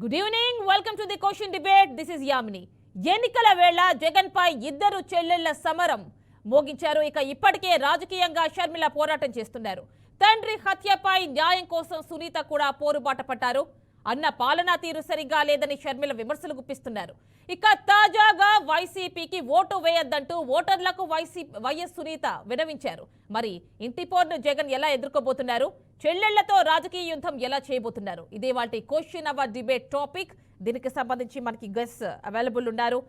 Good evening, welcome to the question debate. This is Yamini. ఎన్నికల వేళ జగన్ పై ఇద్దరు చెల్లెళ్ల సమరం మోగించారు. ఇక ఇప్పటికే రాజకీయంగా షర్మిల పోరాటం చేస్తున్నారు. తండ్రి హత్యపై న్యాయం కోసం సునీత కూడా పోరుబాట పట్టారు. అన్న పాలనా తీరు సరిగ్గా లేదని షర్మిల విమర్శలు గుప్పిస్తున్నారు. ఇక తాజాగా వైసీపీకి ఓటు వేయొద్దంటూ ఓటర్లకు వైఎస్ సునీత వినవించారు. మరి ఇంటి పోర్ను జగన్ ఎలా ఎదుర్కోబోతున్నారు? చెల్లెళ్లతో రాజకీయ యుద్ధం ఎలా చేయబోతున్నారు? ఇదే వాటి క్వశ్చన్ అవర్ డిబేట్ టాపిక్. దీనికి సంబంధించి మనకి గెస్ట్ అవైలబుల్ ఉన్నారు.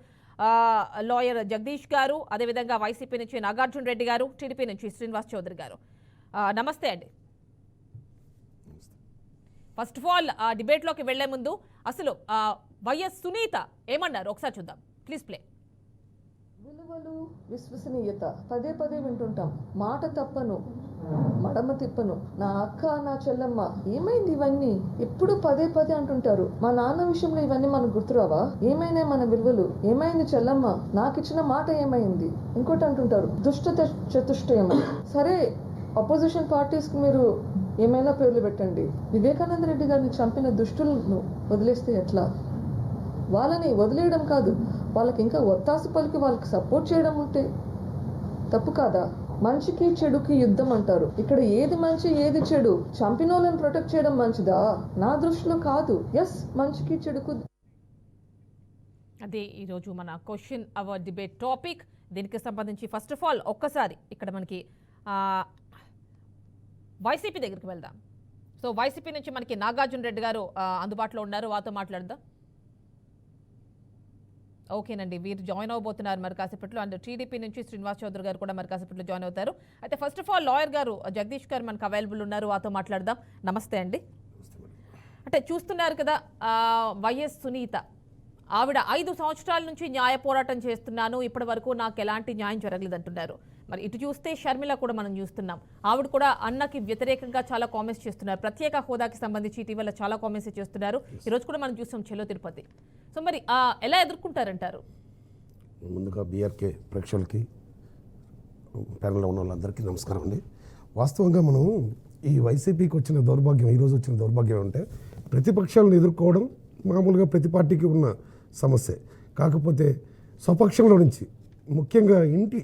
లాయర్ జగదీష్ గారు, అదేవిధంగా వైసీపీ నుంచి నాగార్జున రెడ్డి గారు, టీడీపీ నుంచి శ్రీనివాస్ చౌదరి గారు. నమస్తే అండి. ఫస్ట్ ఆఫ్ ఆల్ డిబేట్లోకి వెళ్లే ముందు అసలు వైఎస్ సునీత ఏమన్నారు ఒకసారి చూద్దాం. Please play. విలువలు, విశ్వసనీయత పదే పదే వింటుంటాం. మాట తప్పను, మడమ తిప్పను, నా అక్క, నా చెల్లెమ్మ, ఏమైంది ఇవన్నీ ఎప్పుడు పదే పదే అంటుంటారు. మా నాన్న విషయంలో ఇవన్నీ మనకు గుర్తురావా? ఏమైనా మన విలువలు? ఏమైంది చెల్లెమ్మ? నాకు ఇచ్చిన మాట ఏమైంది? ఇంకోటి అంటుంటారు దుష్టత చతుష్టయం. సరే, అపోజిషన్ పార్టీస్కి మీరు ఏమైనా పేర్లు పెట్టండి. వివేకానంద రెడ్డి గారిని చంపిన దుష్టులను వదిలేస్తే ఎట్లా? వాళ్ళని వదిలేయడం కాదు, వాళ్ళకి ఇంకా ఒత్తాసు పలికి వాళ్ళకి సపోర్ట్ చేయడం ఉంటే తప్పు కాదా? మంచికి చెడుకి యుద్ధం అంటారు. ఇక్కడ ఏది మంచి ఏది చెడు? చంపిన వాళ్ళని ప్రొటెక్ట్ చేయడం మంచిదా? నా దృష్టిలో కాదు. ఎస్, మంచికి చెడుకు. అదే ఈరోజు మన క్వశ్చన్ అవర్ డిబేట్ టాపిక్. దీనికి సంబంధించి ఫస్ట్ ఆఫ్ ఆల్ ఒక్కసారి ఇక్కడ మనకి వైసీపీ దగ్గరికి వెళ్దాం. సో వైసీపీ నుంచి మనకి నాగార్జున రెడ్డి గారు అందుబాటులో ఉన్నారు, వారితో మాట్లాడదాం. ఓకేనండి, వీరు జాయిన్ అవబోతున్నారు మరి కాసేపట్లో. అండ్ టీడీపీ నుంచి శ్రీనివాస్ చౌదరి గారు కూడా మరి కాసేపట్లో జాయిన్ అవుతారు. అయితే ఫస్ట్ ఆఫ్ ఆల్ లాయర్ గారు జగదీష్ గారు మనకు అవైలబుల్ ఉన్నారు, వారితో మాట్లాడదాం. నమస్తే అండి. అంటే చూస్తున్నారు కదా, వైఎస్ సునీత ఆవిడ 5 సంవత్సరాల నుంచి న్యాయ పోరాటం చేస్తున్నాను, ఇప్పటి వరకు నాకు ఎలాంటి న్యాయం జరగలేదంటున్నారు. మరి ఇటు చూస్తే షర్మిల కూడా మనం చూస్తున్నాం, ఆవిడ కూడా అన్నకి వ్యతిరేకంగా చాలా కామెంట్స్ చేస్తున్నారు. ప్రత్యేక హోదాకి సంబంధించి ఇటీవల చాలా కామెంట్స్ చేస్తున్నారు. ఈరోజు కూడా మనం చూస్తాం చెలో తిరుపతి. సో మరి ఎలా ఎదుర్కొంటారంటారు? ముందుగా బీఆర్కే ప్రేక్షకులకి, ప్యానల్లో ఉన్న వాళ్ళందరికీ నమస్కారం అండి. వాస్తవంగా మనం ఈ వైసీపీకి వచ్చిన దౌర్భాగ్యం, ఈరోజు వచ్చిన దౌర్భాగ్యం అంటే ప్రతిపక్షాలను ఎదుర్కోవడం మామూలుగా ప్రతి పార్టీకి ఉన్న సమస్య. కాకపోతే స్వపక్షంలో నుంచి, ముఖ్యంగా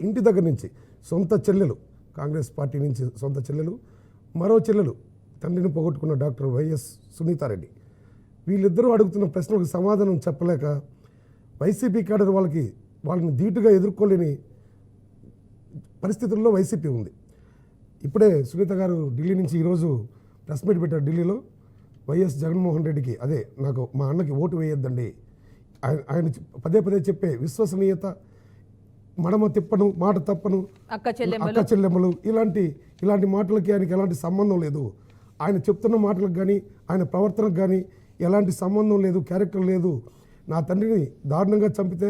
ఇంటి దగ్గర నుంచి సొంత చెల్లెలు, కాంగ్రెస్ పార్టీ నుంచి సొంత చెల్లెలు, మరో చెల్లెలు తండ్రిని పోగొట్టుకున్న డాక్టర్ వైఎస్ సునీతారెడ్డి, వీళ్ళిద్దరూ అడుగుతున్న ప్రశ్నలకు సమాధానం చెప్పలేక వైసీపీ క్యాడర్ వాళ్ళని ధీటుగా ఎదుర్కోలేని పరిస్థితుల్లో వైసీపీ ఉంది. ఇప్పుడే సునీత గారు ఢిల్లీ నుంచి ఈరోజు ప్రెస్ మీట్ పెట్టారు. ఢిల్లీలో వైఎస్ జగన్మోహన్ రెడ్డికి, అదే నాకు మా అన్నకి ఓటు వేయొద్దండి, ఆయన పదే పదే చెప్పే విశ్వసనీయత, మడమ తిప్పను, మాట తప్పను, అక్క చెల్లెమ్మలు, ఇలాంటి మాటలకి ఆయనకి ఎలాంటి సంబంధం లేదు. ఆయన చెప్తున్న మాటలకు కానీ ఆయన ప్రవర్తనకు కానీ ఎలాంటి సంబంధం లేదు, క్యారెక్టర్ లేదు. నా తండ్రిని దారుణంగా చంపితే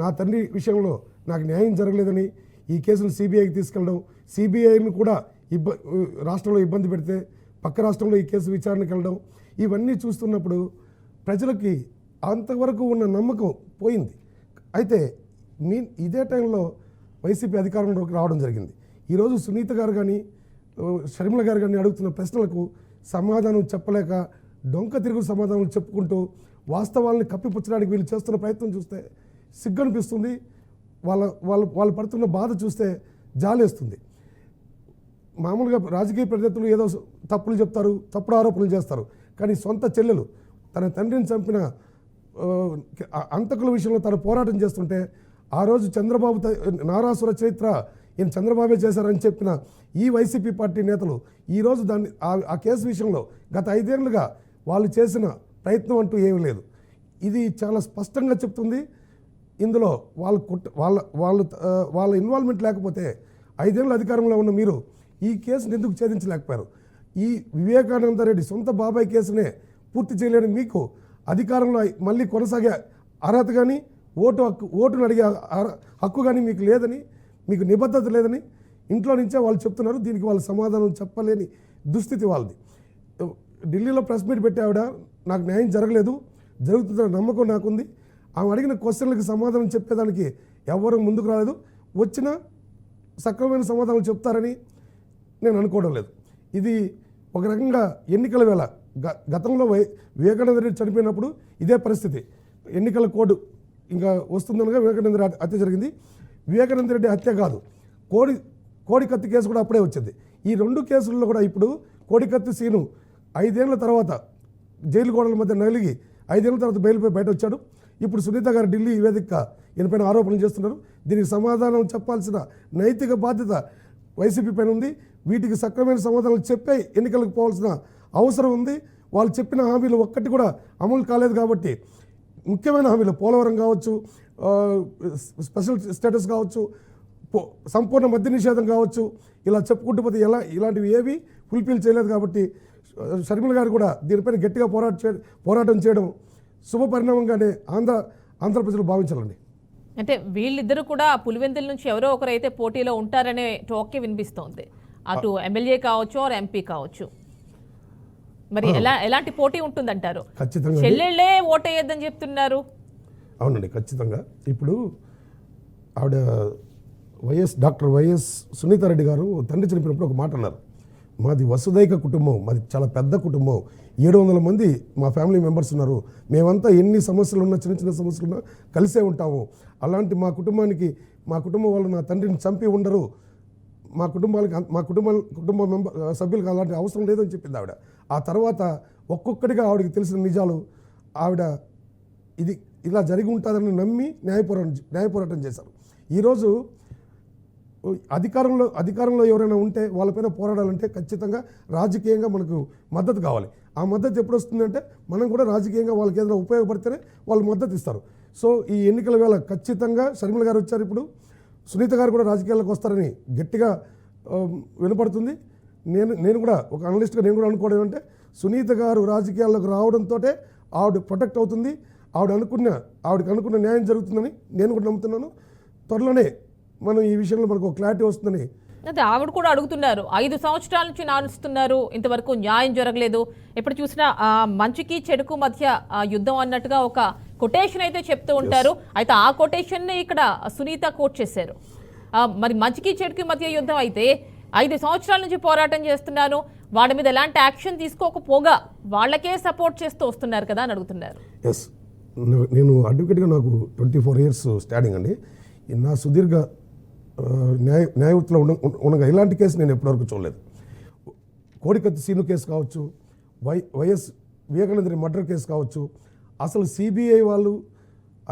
నా తండ్రి విషయంలో నాకు న్యాయం జరగలేదని ఈ కేసును సిబిఐకి తీసుకెళ్ళడం, సిబిఐని కూడా రాష్ట్రంలో ఇబ్బంది పెడితే పక్క రాష్ట్రంలో ఈ కేసు విచారణకు వెళ్ళడం, ఇవన్నీ చూస్తున్నప్పుడు ప్రజలకి అంతవరకు ఉన్న నమ్మకం పోయింది. అయితే ఇదే టైంలో వైసీపీ అధికారంలోకి రావడం జరిగింది. ఈరోజు సునీత గారు కానీ షర్మిల గారు కానీ అడుగుతున్న ప్రశ్నలకు సమాధానం చెప్పలేక డొంక తిరుగు సమాధానాలు చెప్పుకుంటూ వాస్తవాలను కప్పిపుచ్చడానికి వీళ్ళు చేస్తున్న ప్రయత్నం చూస్తే సిగ్గనిపిస్తుంది. వాళ్ళు పడుతున్న బాధ చూస్తే జాలేస్తుంది. మామూలుగా రాజకీయ ప్రత్యర్థులు ఏదో తప్పులు చెప్తారు, తప్పుడు ఆరోపణలు చేస్తారు. కానీ సొంత చెల్లెలు తన తండ్రిని చంపిన అంతకుల విషయంలో తను పోరాటం చేస్తుంటే, ఆ రోజు చంద్రబాబు నారాసుర చరిత్ర ఈయన చంద్రబాబే చేశారని చెప్పిన ఈ వైసీపీ పార్టీ నేతలు ఈరోజు ఆ కేసు విషయంలో గత 5 ఏళ్లుగా వాళ్ళు చేసిన ప్రయత్నం అంటూ ఏమీ లేదు. ఇది చాలా స్పష్టంగా చెప్తుంది. ఇందులో వాళ్ళ ఇన్వాల్వ్మెంట్ లేకపోతే 5 ఏళ్ళ అధికారంలో ఉన్న మీరు ఈ కేసును ఎందుకు ఛేదించలేకపోయారు? ఈ వివేకానంద రెడ్డి సొంత బాబాయ్ కేసునే పూర్తి చేయలేని మీకు అధికారంలో మళ్ళీ కొనసాగే అర్హత కానీ ఓటును అడిగే హక్కు కానీ మీకు లేదని, మీకు నిబద్ధత లేదని ఇంట్లో నుంచే వాళ్ళు చెప్తున్నారు. దీనికి వాళ్ళు సమాధానం చెప్పలేని దుస్థితి వాళ్ళది. ఢిల్లీలో ప్రెస్ మీట్ పెట్టి ఆవిడ నాకు న్యాయం జరగలేదు, జరుగుతుందన్న నమ్మకం నాకుంది, ఆమె అడిగిన క్వశ్చన్లకు సమాధానం చెప్పేదానికి ఎవరు ముందుకు రాలేదు, వచ్చినా సక్రమమైన సమాధానం చెప్తారని నేను అనుకోవడం లేదు. ఇది ఒక రకంగా ఎన్నికల వేళ గతంలో వివేకానంద రెడ్డి చనిపోయినప్పుడు ఇదే పరిస్థితి. ఎన్నికల కోడ్ ఇంకా వస్తుందనగా వివేకానంద రెడ్డి హత్య జరిగింది. వివేకానంద రెడ్డి హత్య కాదు, కోడి కత్తి కేసు కూడా అప్పుడే వచ్చింది. ఈ 2 కేసుల్లో కూడా ఇప్పుడు కోడి కత్తి సీను 5 ఏళ్ల తర్వాత జైలు గోడల మధ్య నలిగి 5 ఏళ్ల తర్వాత బెయిల్పై బయట వచ్చాడు. ఇప్పుడు సునీత గారు ఢిల్లీ వేదిక ఈయనపైన ఆరోపణలు చేస్తున్నారు. దీనికి సమాధానం చెప్పాల్సిన నైతిక బాధ్యత వైసీపీ పైన ఉంది. వీటికి సక్రమైన సమాధానాలు చెప్పే ఎన్నికలకు పోవాల్సిన అవసరం ఉంది. వాళ్ళు చెప్పిన హామీలు ఒక్కటి కూడా అమలు కాలేదు కాబట్టి ముఖ్యమైన హామీలు పోలవరం కావచ్చు, స్పెషల్ స్టేటస్ కావచ్చు, సంపూర్ణ మద్య నిషేధం కావచ్చు, ఇలా చెప్పుకుంటూ పోతే ఇలాంటివి ఏవి ఫుల్ఫిల్ చేయలేదు. కాబట్టి షర్మిల గారు కూడా దీనిపైన గట్టిగా పోరాటం చేయడం శుభ పరిణామంగానే ఆంధ్ర ప్రజలు భావించాలండి. అంటే వీళ్ళిద్దరూ కూడా పులివెందుల నుంచి ఎవరో ఒకరైతే పోటీలో ఉంటారనే టాకే వినిపిస్తోంది. అటు ఎమ్మెల్యే కావచ్చు ఆర్ ఎంపీ కావచ్చు. మరి ఎలాంటి పోటీ ఉంటుందంటారు? ఖచ్చితంగా చెల్లెళ్ళే ఓటేయద్దని చెప్తున్నారు. అవునండి, ఖచ్చితంగా. ఇప్పుడు ఆవిడ డాక్టర్ వైఎస్ సునీతారెడ్డి గారు తండ్రి చనిపోయినప్పుడు ఒక మాట అన్నారు, మాది వసుదైక కుటుంబం, మాది చాలా పెద్ద కుటుంబం, 700 మంది మా ఫ్యామిలీ మెంబర్స్ ఉన్నారు, మేమంతా ఎన్ని సమస్యలు ఉన్నా చిన్న చిన్న సమస్యలు ఉన్నా కలిసే ఉంటాము, అలాంటి మా కుటుంబం వాళ్ళు నా తండ్రిని చంపి ఉండరు, మా కుటుంబ సభ్యులకు అలాంటి అవసరం లేదని చెప్పింది ఆవిడ. ఆ తర్వాత ఒక్కొక్కటిగా ఆవిడకి తెలిసిన నిజాలు ఆవిడ ఇలా జరిగి ఉంటుందని నమ్మి న్యాయ పోరాటం చేశారు. ఈరోజు అధికారంలో ఎవరైనా ఉంటే వాళ్ళపైన పోరాడాలంటే ఖచ్చితంగా రాజకీయంగా మనకు మద్దతు కావాలి. ఆ మద్దతు ఎప్పుడు వస్తుందంటే మనం కూడా రాజకీయంగా వాళ్ళకి ఏదైనా ఉపయోగపడితేనే వాళ్ళు మద్దతు ఇస్తారు. సో ఈ ఎన్నికల వేళ ఖచ్చితంగా షర్మిల గారు వచ్చారు, ఇప్పుడు సునీత గారు కూడా రాజకీయాల్లోకి వస్తారని గట్టిగా వినపడుతుంది. నేను కూడా ఒక అనలిస్ట్గా నేను కూడా అనుకోవడం అంటే సునీత గారు రాజకీయాల్లోకి రావడంతో ఆవిడ ప్రొటెక్ట్ అవుతుంది, ఆవిడకి అనుకున్న న్యాయం జరుగుతుందని నేను కూడా నమ్ముతున్నాను. త్వరలోనే మనం ఈ విషయంలో మనకు క్లారిటీ వస్తుందని అదే ఆవిడ కూడా అడుగుతున్నారు. 5 సంవత్సరాల నుంచి నానుస్తున్నారు, ఇంతవరకు న్యాయం జరగలేదు, ఎప్పుడు చూసినా మంచికి చెడుకు మధ్య యుద్ధం అన్నట్టుగా ఒక కొటేషన్ అయితే చెప్తూ ఉంటారు. అయితే ఆ కొటేషన్ ఇక్కడ సునీత కోట్ చేశారు. మరి మంచికి చెడుకి మధ్య యుద్ధం అయితే 5 సంవత్సరాల నుంచి పోరాటం చేస్తున్నాను, వాడి మీద ఎలాంటి యాక్షన్ తీసుకోకపోగా వాళ్ళకే సపోర్ట్ చేస్తూ వస్తున్నారు కదా అని అడుగుతున్నారు. ఎస్, నేను అడ్వకేట్గా నాకు 24 ఇయర్స్ స్టాండింగ్ అండి. నా సుదీర్ఘ న్యాయవృత్తిలో ఉండగా ఇలాంటి కేసు నేను ఎప్పటివరకు చూడలేదు. కోడికత్తి సీను కేసు కావచ్చు, YS Vivekananda Reddy murder case కావచ్చు, అసలు సిబిఐ వాళ్ళు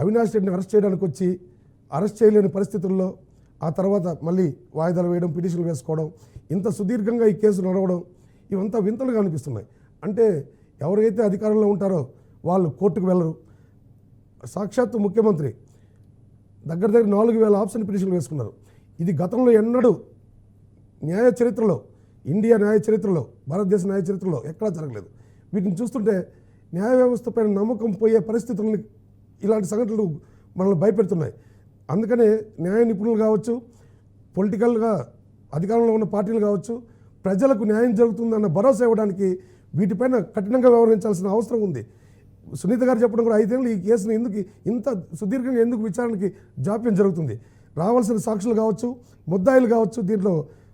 అవినాష్ రెడ్డిని అరెస్ట్ చేయడానికి వచ్చి అరెస్ట్ చేయలేని పరిస్థితుల్లో ఆ తర్వాత మళ్ళీ వాయిదాలు వేయడం, పిటిషన్లు వేసుకోవడం, ఇంత సుదీర్ఘంగా ఈ కేసు నడవడం, ఇవంతా వింతలుగా అనిపిస్తున్నాయి. అంటే ఎవరైతే అధికారంలో ఉంటారో వాళ్ళు కోర్టుకు వెళ్ళరు. సాక్షాత్తు ముఖ్యమంత్రి దగ్గర 4000 ఆప్షన్ పిటిషన్లు వేసుకున్నారు. ఇది గతంలో ఎన్నడూ న్యాయ చరిత్రలో, ఇండియా న్యాయ చరిత్రలో, భారతదేశ న్యాయ చరిత్రలో ఎక్కడా జరగలేదు. వీటిని చూస్తుంటే న్యాయ వ్యవస్థ పైన నమ్మకం పోయే పరిస్థితులని ఇలాంటి సంఘటనలు మనల్ని భయపెడుతున్నాయి. అందుకనే న్యాయ నిపుణులు కావచ్చు, పొలిటికల్గా అధికారంలో ఉన్న పార్టీలు కావచ్చు, ప్రజలకు న్యాయం జరుగుతుందన్న భరోసా ఇవ్వడానికి వీటిపైన కఠినంగా వ్యవహరించాల్సిన అవసరం ఉంది. సునీత గారు చెప్పడం కూడా 5 ఏళ్ళు ఈ కేసును ఇంత సుదీర్ఘంగా ఎందుకు విచారణకి జాప్యం జరుగుతుంది, రావాల్సిన సాక్షులు కావచ్చు, ముద్దాయిలు కావచ్చు, దీంట్లో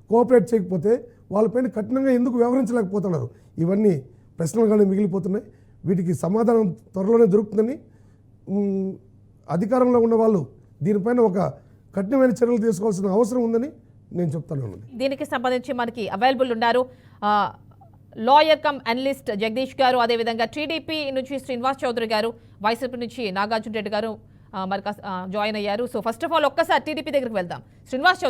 కోఆపరేట్ చేయకపోతే వాళ్ళపైన కఠినంగా ఎందుకు వ్యవహరించలేకపోతున్నారు, ఇవన్నీ ప్రశ్నలుగానే మిగిలిపోతున్నాయి. వీటికి సమాధానం త్వరలోనే దొరుకుతుందని, అధికారంలో ఉన్న వాళ్ళు దీనిపైన ఒక కఠినమైన చర్యలు తీసుకోవాల్సిన అవసరం ఉందని నేను చెప్తాను. దీనికి సంబంధించి మనకి అవైలబుల్ ఉన్నారు లాయర్ కమ్ అనలిస్ట్ జగదీష్ గారు, అదేవిధంగా టీడీపీ నుంచి శ్రీనివాస్ చౌదరి గారు, వైసీపీ నుంచి నాగార్జున రెడ్డి గారు మరి జాయిన్ అయ్యారు. సో ఫస్ట్ ఆఫ్ ఆల్ ఒక్కసారి టీడీపీ దగ్గరికి వెళ్దాం. శ్రీనివాస్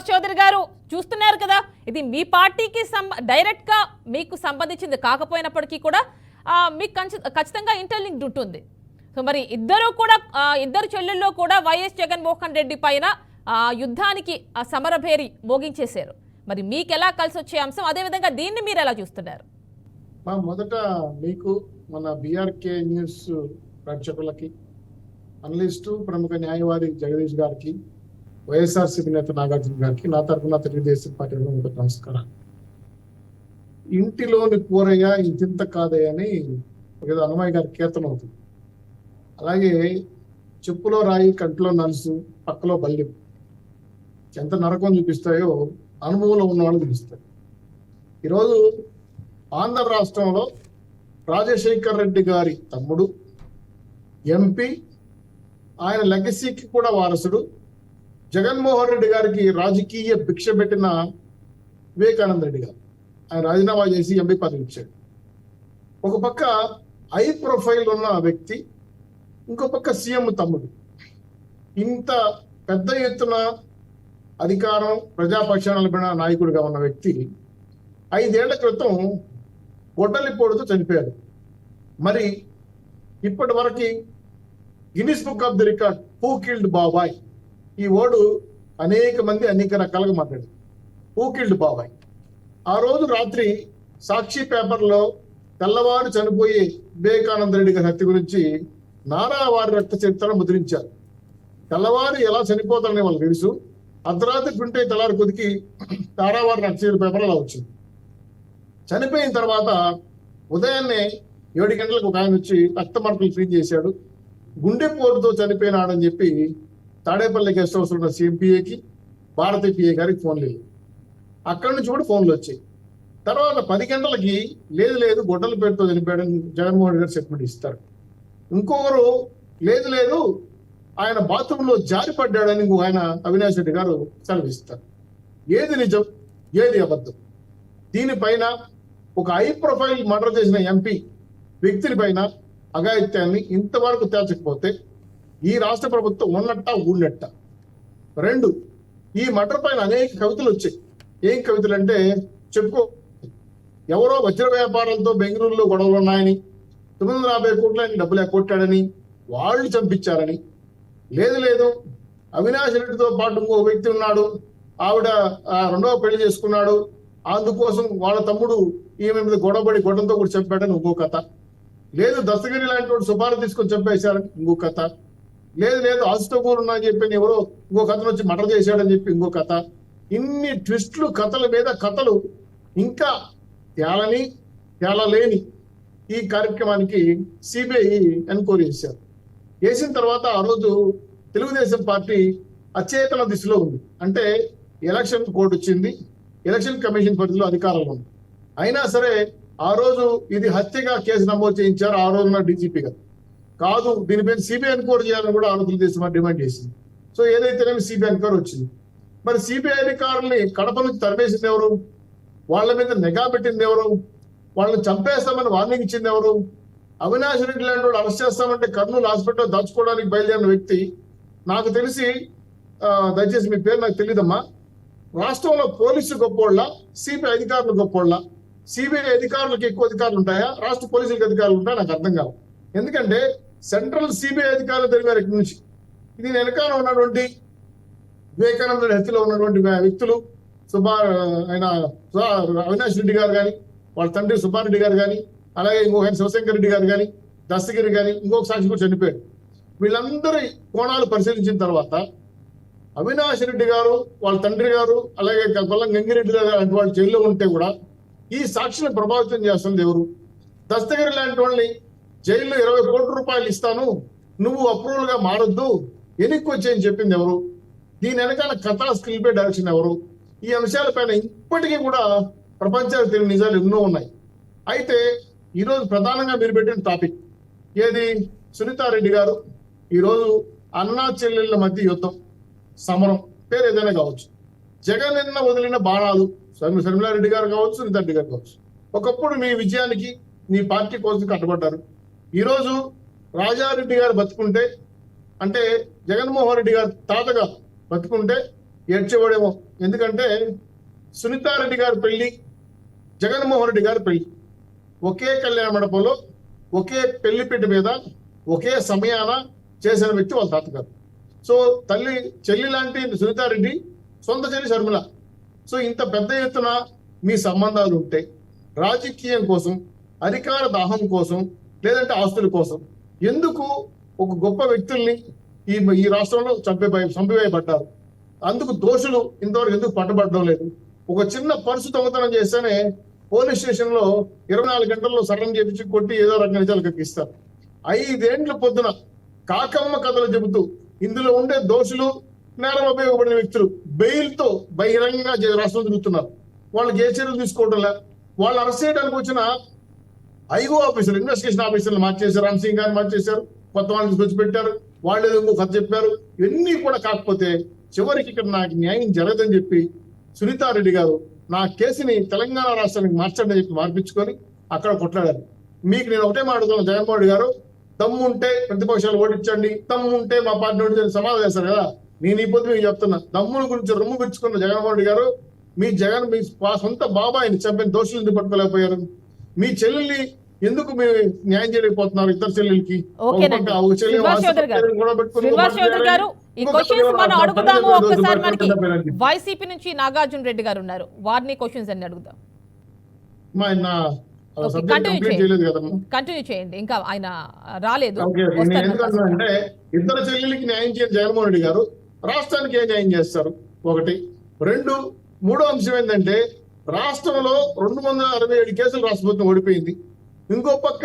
చౌదరి గారు చూస్తున్నారు కదా, ఇది మీ పార్టీకి డైరెక్ట్గా మీకు సంబంధించింది కాకపోయినప్పటికీ కూడా మీకు ఖచ్చితంగా ఇంటర్లింక్డ్ ఉంటుంది. సో మరి ఇద్దరు చెల్లెల్లో కూడా వైఎస్ జగన్మోహన్ రెడ్డి పైన యుద్ధానికి సమరభేరి మోగించేశారు. మరి మీకు ఎలా కలిసి వచ్చే అంశం, అదేవిధంగా దీన్ని మీరు ఎలా చూస్తున్నారు? మొదట మీకు మన బీఆర్కే న్యూస్ ప్రేక్షకులకి, అనలిస్టు ప్రముఖ న్యాయవాది జగదీష్ గారికి, వైఎస్ఆర్సీపీ నేత నాగార్జున గారికి నా తరఫున తెలుగుదేశం పార్టీలో నమస్కారం. ఇంటిలోని కూరయ్య ఇంతింత కాదయ్య అని ఏదో హనుమయ్య గారి కీర్తన అవుతుంది. అలాగే చెప్పులో రాయి, కంట్లో నలుసు, పక్కలో బల్లి ఎంత నరకం చూపిస్తాయో అనుభవంలో ఉన్నవాళ్ళు చూపిస్తారు. ఈరోజు ఆంధ్ర రాష్ట్రంలో రాజశేఖర్ రెడ్డి గారి తమ్ముడు, ఎంపీ, ఆయన లెగసీకి కూడా వారసుడు, జగన్మోహన్ రెడ్డి గారికి రాజకీయ భిక్ష పెట్టిన వివేకానంద రెడ్డి గారు. ఆయన రాజీనామా చేసి ఎంపీ పదవి ఇచ్చాడు. ఒక పక్క హై ప్రొఫైల్ ఉన్న వ్యక్తి, ఇంకో పక్క సీఎం తమ్ముడు. ఇంత పెద్ద ఎత్తున అధికారం ప్రజాపక్షాన నిలబడిన నాయకుడిగా ఉన్న వ్యక్తి 5 ఏళ్ల క్రితం గొడ్డలిపోటుతో చనిపోయాడు. మరి ఇప్పటి వరకు Guinness book of the record who killed బాబాయ్, ఈ వర్డ్ అనేక మంది అనేక రకాలుగా మాట్లాడారు. హూ కిల్డ్ బాబాయ్. ఆ రోజు రాత్రి సాక్షి పేపర్లో తెల్లవారు చనిపోయి వివేకానంద రెడ్డి గారి హత్య గురించి నారావారి రక్త చరిత్రను ముద్రించారు. తెల్లవారు ఎలా చనిపోతారని వాళ్ళకి తెలుసు. అర్ధరాత్రి ప్రింట్ అయి తెల్లారి కొద్దికి నారావారి రక్త చరిత్ర పేపర్ అలా వచ్చింది. చనిపోయిన తర్వాత ఉదయాన్నే 7 గంటలకు ఒక ఆయన వచ్చి రక్త మార్పులు ఫ్రీ చేశాడు. గుండెపోటుతో చనిపోయినాడని చెప్పి తాడేపల్లి గెస్ట్ హౌస్ ఉన్న సిఎంపీఏకి, భారతీ పిఏ గారికి ఫోన్లు వెళ్ళి అక్కడి నుంచి కూడా ఫోన్లు వచ్చాయి. తర్వాత 10 గంటలకి లేదు గొడ్డల పేరుతో చనిపోయాడని జగన్మోహన్ రెడ్డి గారు స్టేట్మెంట్ ఇస్తారు. ఇంకొకరు లేదు ఆయన బాత్రూంలో జారి పడ్డాడని ఇంకో ఆయన అవినాష్ రెడ్డి గారు సెలవిస్తారు. ఏది నిజం, ఏది అబద్ధం? దీనిపైన ఒక హై ప్రొఫైల్ మర్డర్ చేసిన ఎంపీ వ్యక్తిని పైన అఘాయిత్యాన్ని ఇంతవరకు తేల్చకపోతే ఈ రాష్ట్ర ప్రభుత్వం ఉన్నట్ట ఊడినట్ట. 2, ఈ మర్డర్ పైన అనేక కవితలు వచ్చాయి. ఏం కవితలు అంటే చెప్పుకో, ఎవరో వజ్ర వ్యాపారాలతో బెంగళూరులో గొడవలు ఉన్నాయని, 950 కోట్లని డబ్బులు కొట్టాడని, వాళ్ళు చంపించారని. లేదు అవినాష్ రెడ్డితో పాటు ఇంకో వ్యక్తి ఉన్నాడు, ఆవిడ 2వ పెళ్లి చేసుకున్నాడు, అందుకోసం వాళ్ళ తమ్ముడు ఈమె మీద గొడవపడి గొడవతో కూడా చంపాడని ఇంకో కథ. లేదు దస్తగిరి లాంటి వాడు సుపారీ తీసుకొని చంపేశారని ఇంకో కథ. లేదు ఆస్తుకూరు ఉన్నా అని చెప్పి ఎవరో ఇంకో కథను వచ్చి మర్డర్ చేశాడని చెప్పి ఇంకో కథ. ఇన్ని ట్విస్టులు, కథల మీద కథలు. ఇంకా తేలలేని ఈ కార్యక్రమానికి సిబిఐ ఎన్క్వైరీ చేశారు. చేసిన తర్వాత ఆ రోజు తెలుగుదేశం పార్టీ అచేతన దిశలో ఉంది. అంటే ఎలక్షన్ కోడ్ వచ్చింది, ఎలక్షన్ కమిషన్ పరిధిలో అధికారంలో ఉంది. అయినా సరే ఆ రోజు ఇది హత్యగా కేసు నమోదు చేయించారు ఆ రోజున డీజీపీ గారు. కాదు, దీనిపైన సిబిఐ ఎన్క్వైరీ చేయాలని కూడా ఆ రోజు తెలుగుదేశం డిమాండ్ చేసింది. సో ఏదైతేనేమి సిబిఐ ఎన్క్వైరీ వచ్చింది. మరి సిబిఐ అధికారుల్ని కడప నుంచి తరిమేసింది ఎవరు? వాళ్ళ మీద నిఘా పెట్టింది ఎవరు? వాళ్ళని చంపేస్తామని వార్నింగ్ ఇచ్చింది ఎవరు? అవినాష్ రెడ్డి లాంటి వాడు అరెస్ట్ చేస్తామంటే కర్నూలు హాస్పిటల్ దాచుకోవడానికి బయలుదేరిన వ్యక్తి. నాకు తెలిసి, దయచేసి మీ పేరు నాకు తెలియదమ్మా, రాష్ట్రంలో పోలీసు గొప్పోళ్ళ, సిబిఐ అధికారులు గొప్పోళ్ళ? సిబిఐ అధికారులకు ఎక్కువ అధికారులు ఉంటాయా, రాష్ట్ర పోలీసులకు అధికారులు ఉంటాయా? నాకు అర్థం కాదు. ఎందుకంటే సెంట్రల్ సిబిఐ అధికారులు తెలివారు ఇక్కడి నుంచి. ఇది వెనకాల ఉన్నటువంటి వివేకానంద హత్యలో ఉన్నటువంటి వ్యక్తులు, అవినాష్ రెడ్డి గారు కానీ, వాళ్ళ తండ్రి సుబ్బారెడ్డి గారు కానీ, అలాగే ఇంకొక శివశంకర్ రెడ్డి గారు కానీ, దస్తగిరి కానీ, ఇంకొక సాక్షి కూడా చనిపోయాడు. వీళ్ళందరి కోణాలు పరిశీలించిన తర్వాత అవినాష్ రెడ్డి గారు, వాళ్ళ తండ్రి గారు, అలాగే గొల్లం గంగిరెడ్డి గారు లాంటి వాళ్ళు జైల్లో ఉంటే కూడా ఈ సాక్షిని ప్రభావితం చేస్తుంది ఎవరు? దస్తగిరి లాంటి వాళ్ళని జైల్లో 20 కోట్ల రూపాయలు ఇస్తాను, నువ్వు అప్రూవల్ గా మారొద్దు, ఎన్నికకి వచ్చేయని చెప్పింది ఎవరు? దీని వెనకాల కథా స్క్రీన్ పై డైరెక్షన్ ఎవరు? ఈ అంశాలపైన ఇప్పటికీ కూడా ప్రపంచానికి తెలియని నిజాలు ఎన్నో ఉన్నాయి. అయితే ఈరోజు ప్రధానంగా మీరు పెట్టిన టాపిక్ ఏది? సునీతారెడ్డి గారు ఈరోజు అన్నా చెల్లెళ్ళ మధ్య యుద్ధం, సమరం, పేరు ఏదైనా కావచ్చు. జగన్ నిన్న వదిలిన బాణాలు, శర్మిలారెడ్డి గారు కావచ్చు, సునీతారెడ్డి గారు కావచ్చు. ఒకప్పుడు మీ విజయానికి, మీ పార్టీ కోసం కట్టబడ్డారు. ఈరోజు రాజారెడ్డి గారు బతుకుంటే, అంటే జగన్మోహన్ రెడ్డి గారు తాతగా బతుకుంటే ఏడ్చేవాడేమో. ఎందుకంటే సునీతారెడ్డి గారి పెళ్లి, జగన్మోహన్ రెడ్డి గారి పెళ్లి ఒకే కళ్యాణ మండపంలో, ఒకే పెళ్లిపీట మీద, ఒకే సమయాన చేసిన వ్యక్తి వాళ్ళ తాతగారు. సో చెల్లి లాంటి సునీతారెడ్డి, సొంత చెల్లి శర్మిల. సో ఇంత పెద్ద ఎత్తున మీ సంబంధాలు ఉంటే రాజకీయం కోసం, అధికార దాహం కోసం, లేదంటే ఆస్తుల కోసం ఎందుకు ఒక గొప్ప వ్యక్తుల్ని ఈ రాష్ట్రంలో చంపివేయబడ్డారు? అందుకు దోషులు ఇంతవరకు ఎందుకు పట్టుబడడం లేదు? ఒక చిన్న పర్సు దొంగతనం చేస్తేనే పోలీస్ స్టేషన్ లో 24 గంటల్లో సరణ్ చేపించి కొట్టి ఏదో రకంగా నిజాలు కక్కిస్తారు. 5 ఏండ్ల పొద్దున కాకమ్మ కథలు చెబుతూ ఇందులో ఉండే దోషులు, నేరం ఉపయోగపడిన వ్యక్తులు బెయిల్ తో బహిరంగంగా రాష్ట్రం తిరుగుతున్నారు. వాళ్ళకి ఏ చర్యలు తీసుకోవడంలా? వాళ్ళు అరెస్ట్ చేయడానికి వచ్చిన ఐగో ఆఫీసర్, ఇన్వెస్టిగేషన్ ఆఫీసర్లు మార్చేశారు, రామ్ సింగ్ గారిని మార్చేశారు, కొత్త వాళ్ళని తీసుకొచ్చి పెట్టారు, వాళ్ళు ఏదో ఇంకో కథ చెప్పారు. ఇవన్నీ కూడా కాకపోతే చివరికి ఇక్కడ నాకు న్యాయం జరగదని చెప్పి సునీతారెడ్డి గారు నా కేసుని తెలంగాణ రాష్ట్రానికి మార్చండి అని చెప్పి మార్పించుకొని అక్కడ కొట్లాడారు. మీకు నేను ఒకటే మాట్లాడుతున్నాను, జగన్మోహన్ రెడ్డి గారు దమ్ము ఉంటే ప్రతిపక్షాలు ఓడించండి, దమ్ము ఉంటే మా పార్టీ ఓడించండి సమాధానం చేస్తారు కదా. నేను ఈ పొద్దు మీకు చెప్తున్నా, దమ్ముల గురించి రొమ్ము పెంచుకున్న జగన్మోహన్ రెడ్డి గారు మీ సొంత బాబాయిని చంపిన దోషులు ఎందుకు పట్టుకోలేకపోయారు? మీ చెల్లెల్ని ఎందుకు మీరు న్యాయం చేయలేకపోతున్నారు? ఇద్దరు చెల్లెలకి వైసీపీ నుంచి నాగార్జున రెడ్డి గారు ఉన్నారు, వారిని క్వశ్చన్స్ అన్ని అడుగుదాం. కంటిన్యూ చేయండి, ఇంకా ఆయన రాలేదు. అంటే ఇద్దరు చెల్లెలకి న్యాయం చేయని జగన్మోహన్ రెడ్డి గారు రాష్ట్రానికి ఏం న్యాయం చేస్తారు? ఒకటి. రెండు, మూడో అంశం ఏంటంటే రాష్ట్రంలో 267 కేసులు రాష్ట్ర ప్రభుత్వం ఓడిపోయింది. ఇంకో పక్క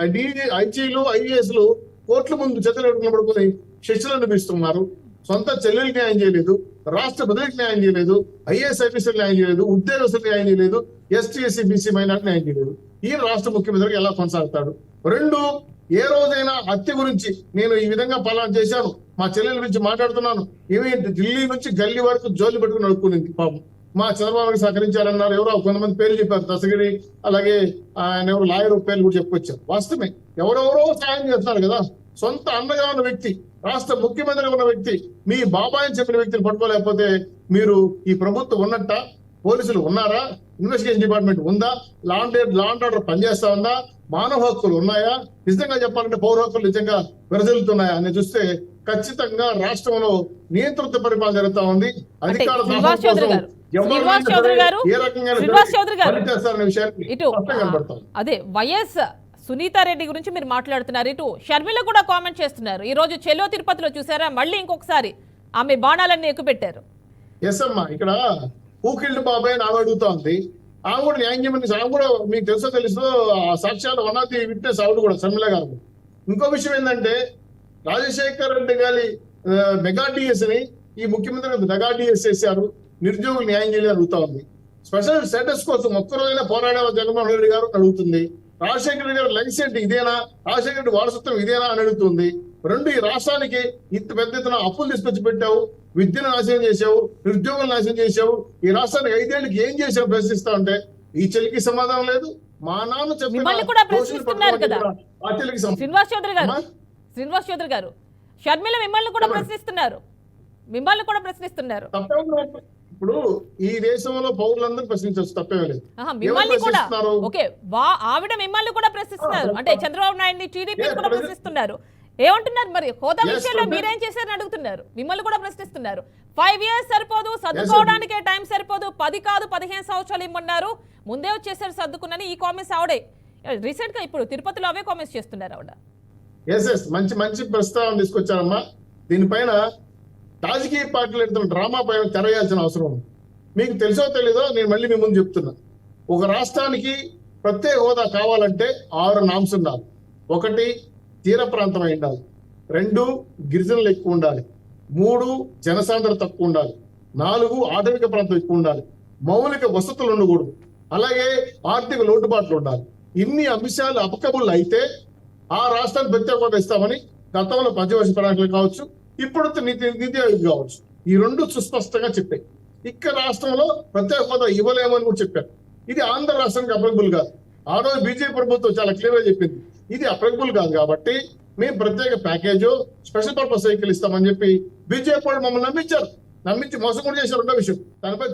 ఐజీలు ఐఏఎస్లు కోర్టుల ముందు చేతులు పడుకుని శిక్షలు అనిపిస్తున్నారు. సొంత చెల్లెలకి న్యాయం చేయలేదు, రాష్ట్ర ప్రజలకు న్యాయం చేయలేదు, ఐఏఎస్ ఆఫీసర్లు న్యాయం చేయలేదు, ఉద్యోగస్తులకు న్యాయం చేయలేదు, ఎస్టీ ఎస్సీ బీసీ మైనార్టీ న్యాయం చేయలేదు. ఈ రాష్ట్ర ముఖ్యమంత్రికి ఎలా కొనసాగుతాడు? రెండు, ఏ రోజైనా హత్య గురించి నేను ఈ విధంగా పలానా చేశాను, మా చెల్లెల గురించి మాట్లాడుతున్నాను, ఏమేంటి ఢిల్లీ నుంచి గల్లీ వరకు జోలి పెట్టుకుని అడుక్కునింది పాపం. మా చంద్రబాబుకి సహకరించారన్నారు, ఎవరో కొంతమంది పేర్లు చెప్పారు, దశగిరి అలాగే ఆయన ఎవరు లాయర్ పేర్లు కూడా చెప్పుకొచ్చారు. వాస్తవమే, ఎవరెవరో సాయం చేస్తున్నారు కదా. సొంత అన్నగా ఉన్న వ్యక్తి, రాష్ట్ర ముఖ్యమంత్రిగా ఉన్న వ్యక్తి, మీ బాబాయిని చెప్పిన వ్యక్తిని పట్టుకోలేకపోతే మీరు ఈ ప్రభుత్వం ఉన్నట్ట? పోలీసులు ఉన్నారా? ఇన్వెస్టిగేషన్ డిపార్ట్మెంట్ ఉందా? లా అండ్ ఆర్డర్ పనిచేస్తా ఉందా? మానవ హక్కులు ఉన్నాయా? నిజంగా చెప్పాలంటే పౌర హక్కులు నిజంగా విరజల్లుతున్నాయా అని చూస్తే ఖచ్చితంగా రాష్ట్రంలో నియంత్రిత పరిపాలన జరుగుతా ఉంది. అధికార అదే వైఎస్ సునీతారెడ్డి గురించి మీరు మాట్లాడుతున్నారు, ఇటు షర్మిల కూడా కామెంట్ చేస్తున్నారు. ఈ రోజు చెలో తిరుపతిలో చూసారా, మళ్ళీ ఇంకొకసారి ఆమె బాణాలన్నీ ఎక్కుపెట్టారు. ఎస్ అమ్మా, ఇక్కడ ఊకిల్డ్ బాబాయ్ అని ఆమె అడుగుతా ఉంది. ఆమె కూడా న్యాయం చేయమని, ఆమె కూడా మీకు తెలుసో సాక్ష్యాలు వన్ ఆఫ్ ది విట్నెస్ ఆవిడ కూడా, షర్మిల గారు. ఇంకో విషయం ఏంటంటే రాజశేఖర్ రెడ్డి గారి మెగా డిఎస్ ని ఈ ముఖ్యమంత్రి మెగా డిఎస్ చేశారు, నిరుద్యోగులు న్యాయం చేయాలని అడుగుతా ఉంది. స్పెషల్ స్టేటస్ కోసం ఒక్కరోజైనా పోరాడే జగన్మోహన్ రెడ్డి గారు అడుగుతుంది. రాజశేఖర రెడ్డి గారు లెగసీ ఇదేనా, రాజశేఖర రెడ్డి వారసత్వం ఇదేనా అని అడుగుతుంది. రెండు, ఈ రాష్ట్రానికి ఇంత పెద్ద ఎత్తున అప్పులు తీసుకొచ్చి పెట్టావు, విద్యను నాశనం చేసావు, నిరుద్యోగులు నాశనం చేసావు, ఈ రాష్ట్రానికి 5 ఏళ్ళకి ఏం చేసావు ప్రశ్నిస్తా ఉంటే ఈ చెల్లికి సమాధానం లేదు. మా నాన్న శ్రీనివాస్ చౌదరి గారు షర్మిల మిమ్మల్ని కూడా ప్రశ్నిస్తున్నారు. ఇప్పుడు ఈ దేశంలో పౌరులందరూ ప్రశ్నించవచ్చు, తప్పేమీ లేదు. మిమ్మల్ని కూడా ఆవిడ మిమ్మల్ని కూడా ప్రశ్నిస్తున్నారు, అంటే చంద్రబాబు నాయుడిని టీడీపీ కూడా ప్రశ్నిస్తున్నారు. ఏమంటున్నారు మరి? హోదా విషయంలో మీరేం చేశారని అడుగుతున్నారు, మిమ్మల్ని కూడా ప్రశ్నిస్తున్నారు. 5 years సరిపోదు, సర్దుకోవడానికే టైం సరిపోదు, 10 కాదు 15 సంవత్సరాలు ఇమ్మన్నారు, ముందే వచ్చేసారు సర్దుకున్నని ఈ కామెంట్స్ ఆవిడే రీసెంట్ గా ఇప్పుడు తిరుపతిలో అవే కామెంట్స్ చేస్తున్నారు ఆవిడ. మంచి ప్రస్తావన తీసుకొచ్చారమ్మా. దీనిపైన రాజకీయ పార్టీలు ఎడుతున్న డ్రామా పైన తెరవేయాల్సిన అవసరం ఉంది. మీకు తెలుసో తెలీదో నేను మళ్ళీ మీ ముందు చెప్తున్నా. ఒక రాష్ట్రానికి ప్రత్యేక హోదా కావాలంటే 6 నామ్స్ ఉండాలి. 1, తీర ప్రాంతం అయి ఉండాలి. 2, గిరిజనులు ఎక్కువ ఉండాలి. 3, జనసాంద్రత తక్కువ ఉండాలి. 4, ఆధునిక ప్రాంతం ఎక్కువ ఉండాలి. మౌలిక వసతులు ఉండకూడదు. అలాగే ఆర్థిక లోటుబాట్లు ఉండాలి. ఇన్ని అంశాలు అపకబుల్ అయితే ఆ రాష్ట్రానికి ప్రత్యేక హోదా ఇస్తామని గతంలో పంచవర్ష ప్రణాళికలు కావచ్చు, ఇప్పుడు నీతి ఆయోగ్ కావచ్చు, ఈ 2 సుస్పష్టంగా చెప్పాయి. ఇక్కడ రాష్ట్రంలో ప్రత్యేక హోదా ఇవ్వలేమని కూడా చెప్పారు. ఇది ఆంధ్ర రాష్ట్రానికి అప్లికబుల్ కాదు. ఆ రోజు బీజేపీ ప్రభుత్వం చాలా క్లియర్ గా చెప్పింది, ఇది అప్లికబుల్ కాదు కాబట్టి మేము ప్రత్యేక ప్యాకేజో స్పెషల్ పర్పస్ వెహికల్ ఇస్తామని చెప్పి బీజేపీ వాళ్ళు మమ్మల్ని నమ్మించి మోసం కూడా చేశారు. రెండో విషయం, దానిపై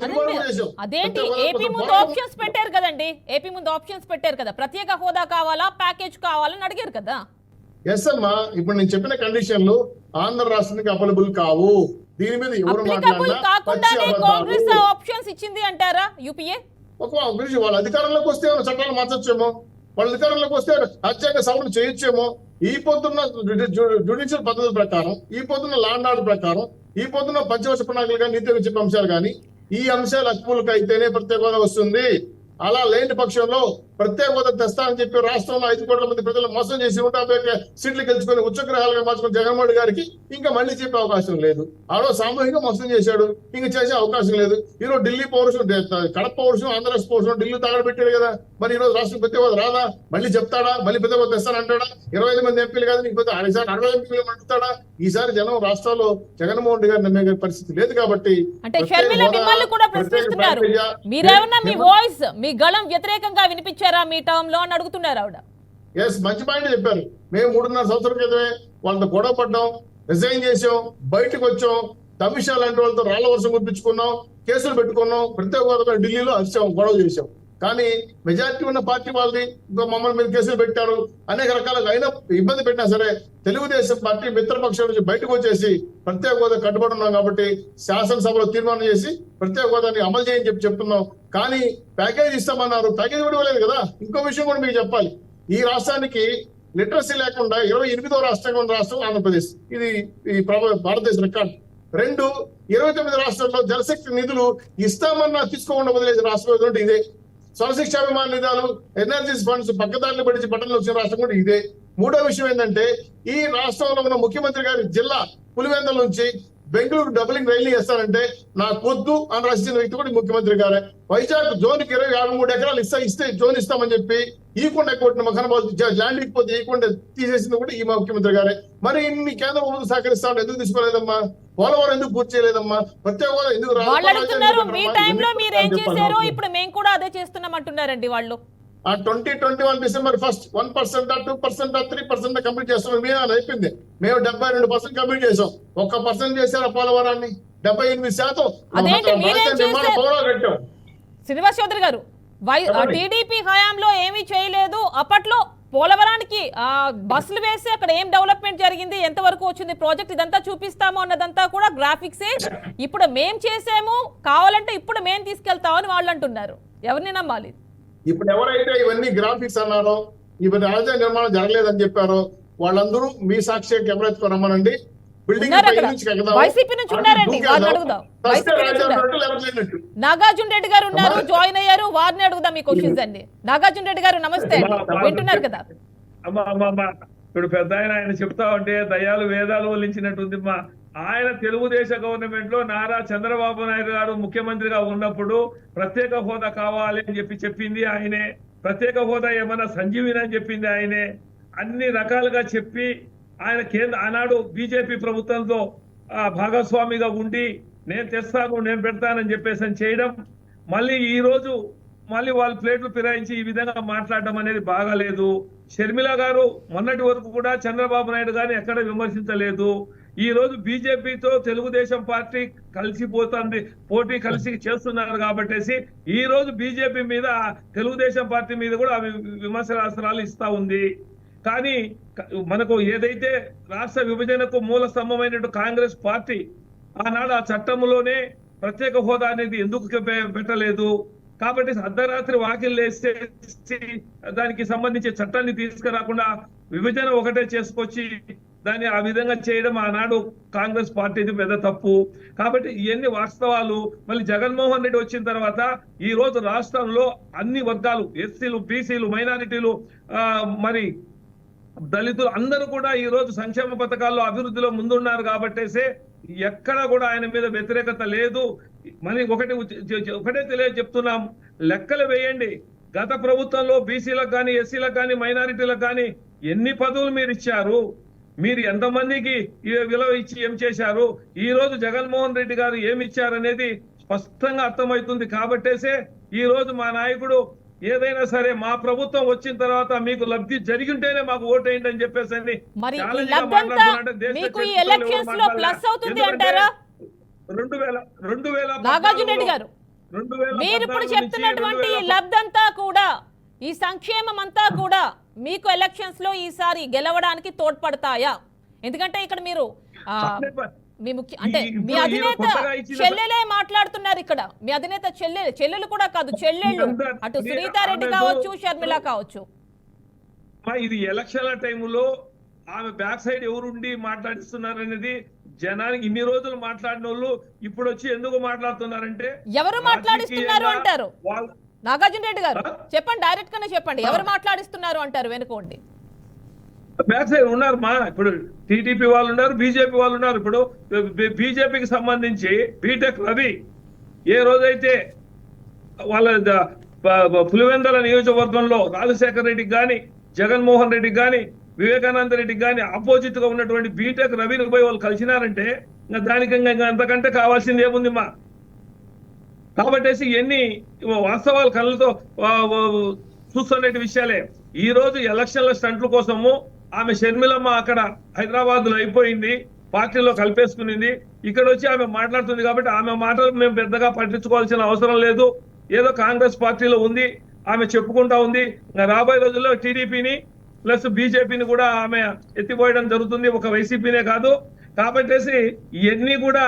అదేంటి ఏపీ ముందు ఆప్షన్స్ పెట్టారు కదండి, ఏపీ ముందు ఆప్షన్స్ పెట్టారు కదా, ప్రత్యేక హోదా కావాలా ప్యాకేజ్ కావాలని అడిగారు కదా. ఎస్ అమ్మా, ఇప్పుడు నేను చెప్పిన కండిషన్లు ఆంధ్ర రాష్ట్రానికి అప్లికబుల్ కావు. దీని మీద ఎవరు కాంగ్రెస్ ఆప్షన్స్ ఇచ్చింది అంటారా యూపీఏ? వాళ్ళ అధికారంలోకి వస్తే చట్టాలు మార్చొచ్చేమో, వాళ్ళ అధికారంలోకి వస్తే రాజ్యాంగ సవరణ చేయొచ్చేమో. ఈ పొద్దున్న జ్యుడిషియల్ పద్ధతుల ప్రకారం, ఈ పొద్దున్న లా అండ్ ఆర్డర్ ప్రకారం, ఈ పొద్దున్న పంచవర్ష ప్రణాళికలు కానీ నీతి చెప్పే అంశాలు కానీ ఈ అంశాలు అక్బుల్కి అయితేనే ప్రత్యేక హోదా వస్తుంది. అలా లేని పక్షంలో ప్రత్యేక హోదా తెస్తానని చెప్పి రాష్ట్రంలో 5 కోట్ల మంది ప్రజలు మోసం చేసి 150 సీట్లు గెలుచుకొని ఉచ్చగ్రహాలుగా మార్చుకుని జగన్మోహన్ రెడ్డి గారికి ఇంకా మళ్ళీ చెప్పే అవకాశం లేదు. ఆడో సామూహికంగా మోసం చేశాడు, ఇంకా చేసే అవకాశం లేదు. ఈరోజు ఢిల్లీ పౌరుషం, కడప పౌరుషం, ఆంధ్రప్రదేశ్ పౌరుషం ఢిల్లీ తగలబెట్టాడు కదా. మరి ఈ రోజు రాష్ట్రం ప్రత్యేక హోదా రాదా? మళ్ళీ చెప్తాడా? మళ్ళీ ప్రత్యేక హోదా తెస్తానంటాడా? 25 మంది ఎంపీలు కాదు నీకు 60 ఎంపీలు అంటాడా? ఈసారి జనం రాష్ట్రాల్లో జగన్మోహన్ రెడ్డి గారు నమ్మే పరిస్థితి లేదు. కాబట్టి అంటే షర్మిల మిమ్మల్ని కూడా ప్రశ్నిస్తున్నారు, మీరేమన్నా మీ వాయిస్, మీ గళం వ్యతిరేకంగా వినిపించారా మీ టర్మ్ లో అని అడుగుతున్నారు ఆవిడ. ఎస్, మంచి పాయింట్ చెప్పారు. మేము 3.5 సంవత్సరాల క్రితమే వాళ్ళతో గొడవ పడ్డాం, రిజైన్ చేసాం, బయటకు వచ్చాం, తమిషా లాంటి వాళ్ళతో రాళ్ల వర్షం కుట్టించుకున్నాం, కేసులు పెట్టుకున్నాం, ప్రత్యేక హోదా ఢిల్లీలో వచ్చాం, గొడవ చేసాం. కానీ మెజారిటీ ఉన్న పార్టీ వాళ్ళది ఇంకో మమ్మల్ని మీద కేసులు పెట్టారు, అనేక రకాలుగా అయినా ఇబ్బంది పెట్టినా సరే తెలుగుదేశం పార్టీ మిత్రపక్షాల నుంచి బయటకు వచ్చేసి ప్రత్యేక హోదా కట్టుబడి ఉన్నాం. కాబట్టి శాసనసభలో తీర్మానం చేసి ప్రత్యేక హోదాని అమలు చేయని చెప్తున్నాం. కానీ ప్యాకేజ్ ఇస్తామన్నారు, ప్యాకేజ్ కూడా ఇవ్వలేదు కదా. ఇంకో విషయం కూడా మీకు చెప్పాలి, ఈ రాష్ట్రానికి లిటరసీ లేకుండా 28వ రాష్ట్రంగా ఉన్న రాష్ట్రం ఆంధ్రప్రదేశ్. ఇది భారతదేశ రికార్డు. 29 రాష్ట్రాల్లో జలశక్తి నిధులు ఇస్తామన్నా తీసుకోకుండా వదిలేసిన రాష్ట్రం ఇదే. స్వశిక్షాభిమాన నిధాలు, ఎనర్జీస్ ఫండ్స్ పక్కదారులు పడిచి బట్టలు వచ్చిన రాష్ట్రం కూడా ఇదే. మూడో విషయం ఏంటంటే, ఈ రాష్ట్రంలో ఉన్న ముఖ్యమంత్రి గారి జిల్లా పులివెందుల నుంచి బెంగళూరు డబులింగ్ రైలు చేస్తారంటే నాకు వద్దు అని రాసిన వ్యక్తి కూడా ముఖ్యమంత్రి గారే. వైజాగ్ జోన్కి 23 ఎకరాలు ఇస్తే జోన్ ఇస్తామని చెప్పి ఈకుండా కొట్టిన మఖానాబాద్ ల్యాండ్ ఇకపోతే ఈకుండా తీసేసింది కూడా ఈ ముఖ్యమంత్రి గారే. మరి ఇన్ని కేంద్ర ప్రభుత్వం సహకరిస్తామని ఎందుకు తీసుకోలేదమ్మా? పోలవరం ఎందుకు పూర్తి చేయలేదమ్మా? ప్రత్యేక హోదా ఎందుకు మీ టైంలో మీరు ఏం చేశారో ఇప్పుడు మేము కూడా అదే చేస్తున్నాం అంటున్నారండి వాళ్ళు. 2021 December 1st 1% 2% 3% కంప్లీట్ చేస్తున్నాం. మేము అయిపోయింది. మేము 72% కంప్లీట్ చేసాం. 1% చేశారు పోలవరాన్ని. 78% కట్టాం. శ్రీనివాస్ చౌదరి గారు, టీడీపీ హయాంలో ఏమీ చేయలేదు. అప్పట్లో పోలవరానికి బస్సులు వేసి అక్కడ ఏం డెవలప్మెంట్ జరిగింది, ఎంతవరకు వచ్చింది ప్రాజెక్ట్, ఇదంతా చూపిస్తాము అన్నదంతా కూడా గ్రాఫిక్సే. ఇప్పుడు మేం చేసాము, కావాలంటే ఇప్పుడు మేం తీసుకెళ్తామని వాళ్ళు అంటున్నారు. ఎవరిని నమ్మాలి? ఇప్పుడు ఎవరైతే ఇవన్నీ గ్రాఫిక్స్ అన్నారో, ఇప్పుడు రాజధాని నిర్మాణం జరగలేదని చెప్పారో వాళ్ళందరూ మీ సాక్షి ఎవరైతే రమ్మనండి. బిల్డింగ్ నాగార్జున రెడ్డి గారు ఉన్నారు, జాయిన్ అయ్యారు, వారిని అడుగుదాం మీ క్వశ్చన్స్ అండి. నాగార్జున రెడ్డి గారు నమస్తే అండి, వింటున్నారు కదా. ఇప్పుడు పెద్ద ఆయన చెప్తా ఉంటే దయాలు వేదాలు వల్లించినట్టుంది. ఆయన తెలుగుదేశ గవర్నమెంట్ లో నారా చంద్రబాబు నాయుడు గారు ముఖ్యమంత్రిగా ఉన్నప్పుడు ప్రత్యేక హోదా కావాలి అని చెప్పింది ఆయనే. ప్రత్యేక హోదా ఏమన్నా సంజీవిని అని చెప్పింది ఆయనే. అన్ని రకాలుగా చెప్పి ఆయన ఆనాడు బీజేపీ ప్రభుత్వంతో భాగస్వామిగా ఉండి నేను తెస్తాను, నేను పెడతానని చెప్పేసి చేయడం, మళ్ళీ ఈ రోజు మళ్ళీ వాళ్ళు ప్లేట్లు ఫిరాయించి ఈ విధంగా మాట్లాడడం అనేది బాగాలేదు. షర్మిల గారు మొన్నటి వరకు కూడా చంద్రబాబు నాయుడు గారిని ఎక్కడ విమర్శించలేదు. ఈ రోజు బీజేపీతో తెలుగుదేశం పార్టీ కలిసిపోతుంది, పోటీ కలిసి చేస్తున్నారు కాబట్టి ఈ రోజు బీజేపీ మీద తెలుగుదేశం పార్టీ మీద కూడా విమర్శనాస్త్రాలు ఇస్తా ఉంది. కానీ మనకు ఏదైతే రాష్ట్ర విభజనకు మూల స్తంభమైనట్టు కాంగ్రెస్ పార్టీ ఆనాడు ఆ చట్టంలోనే ప్రత్యేక హోదా అనేది ఎందుకు పెట్టలేదు? కాబట్టి అర్ధరాత్రి వాకిలు వేసేసి దానికి సంబంధించి చట్టాన్ని తీసుకురాకుండా విభజన ఒకటే చేసుకొచ్చి దాన్ని ఆ విధంగా చేయడం ఆనాడు కాంగ్రెస్ పార్టీది పెద్ద తప్పు. కాబట్టి ఇవన్నీ వాస్తవాలు. మళ్ళీ జగన్మోహన్ రెడ్డి వచ్చిన తర్వాత ఈ రోజు రాష్ట్రంలో అన్ని వర్గాలు, ఎస్సీలు, బీసీలు, మైనారిటీలు, మరి దళితులు అందరూ కూడా ఈ రోజు సంక్షేమ పథకాల్లో అభివృద్ధిలో ముందున్నారు కాబట్టేసే ఎక్కడ కూడా ఆయన మీద వ్యతిరేకత లేదు. మరి ఒకటే చెప్తున్నాం, లెక్కలు వేయండి. గత ప్రభుత్వంలో బీసీలకు కానీ, ఎస్సీలకు కానీ, మైనారిటీలకు కానీ ఎన్ని పదవులు మీరు ఇచ్చారు, మీరు ఎంతమందికి విలువ ఇచ్చి ఏం చేశారు, ఈ రోజు జగన్మోహన్ రెడ్డి గారు ఏమి ఇచ్చారనేది స్పష్టంగా అర్థమవుతుంది. కాబట్టేసే ఈ రోజు మా నాయకుడు ఏదైనా సరే మా ప్రభుత్వం వచ్చిన తర్వాత మీకు లబ్ధి జరిగింటేనే మాకు ఓటేయండి అని చెప్పేసి మీరు ఇప్పుడు చెప్తున్నటువంటి లబ్ధంతా కూడా, ఈ సంక్షేమం అంతా కూడా మీకు ఎలక్షన్స్ లో ఈసారి గెలవడానికి తోడ్పడతాయా? ఎందుకంటే ఇక్కడ మీరు అంటే మీ అధినేత చెల్లెలే మాట్లాడుతున్నారు. ఇక్కడ మీ అధినేత చెల్లెలు కూడా కాదు, చెల్లెళ్ళు, అటు సునీతారెడ్డి కావచ్చు, షర్మిల కావచ్చు. ఇది ఎలక్షన్ల టైంలో ఆమె బ్యాక్ సైడ్ ఎవరుండి మాట్లాడిస్తున్నారు అనేది జనానికి ఇన్ని రోజులు మాట్లాడిన వాళ్ళు ఇప్పుడు వచ్చి ఎందుకు మాట్లాడుతున్నారంటే ఎవరు మాట్లాడిస్తున్నారు అంటారు. నాగార్జున రెడ్డి గారు చెప్పండి, డైరెక్ట్ గానే చెప్పండి, ఎవరు మాట్లాడిస్తున్నారు అంటారు వెనుకోండి? బ్యాక్ సైడ్ ఉన్నారు మా, ఇప్పుడు టీడీపీ వాళ్ళు ఉన్నారు, బీజేపీ వాళ్ళు ఉన్నారు. ఇప్పుడు బీజేపీకి సంబంధించి బీటెక్ రవి ఏ రోజైతే వాళ్ళ పులివెందల నియోజకవర్గంలో రాజశేఖర రెడ్డికి కానీ, జగన్మోహన్ రెడ్డికి కానీ, వివేకానంద రెడ్డికి కానీ ఆపోజిట్ గా ఉన్నటువంటి బీటెక్ రవిని పోయి వాళ్ళు కలిసినారంటే ఇంకా దానికి ఇంకా అంతకంటే కావాల్సింది ఏముంది మా. కాబట్టి ఇవన్నీ వాస్తవాలు కళ్ళతో చూస్తున్న విషయాలే. ఈ రోజు ఎలక్షన్ల స్టంట్ల కోసము ఆమె షర్మిలమ్మ అక్కడ హైదరాబాద్ లో అయిపోయింది, పార్టీలో కలిపేసుకునింది. ఇక్కడ వచ్చి ఆమె మాట్లాడుతుంది కాబట్టి ఆమె మాటలు మేము పెద్దగా పట్టించుకోవాల్సిన అవసరం లేదు. ఏదో కాంగ్రెస్ పార్టీలో ఉంది, ఆమె చెప్పుకుంటా ఉంది. రాబోయే రోజుల్లో టీడీపీని ప్లస్ బీజేపీని కూడా ఆమె ఎత్తిపోయడం జరుగుతుంది, ఒక వైసీపీనే కాదు. కాబట్టి ఇవన్నీ కూడా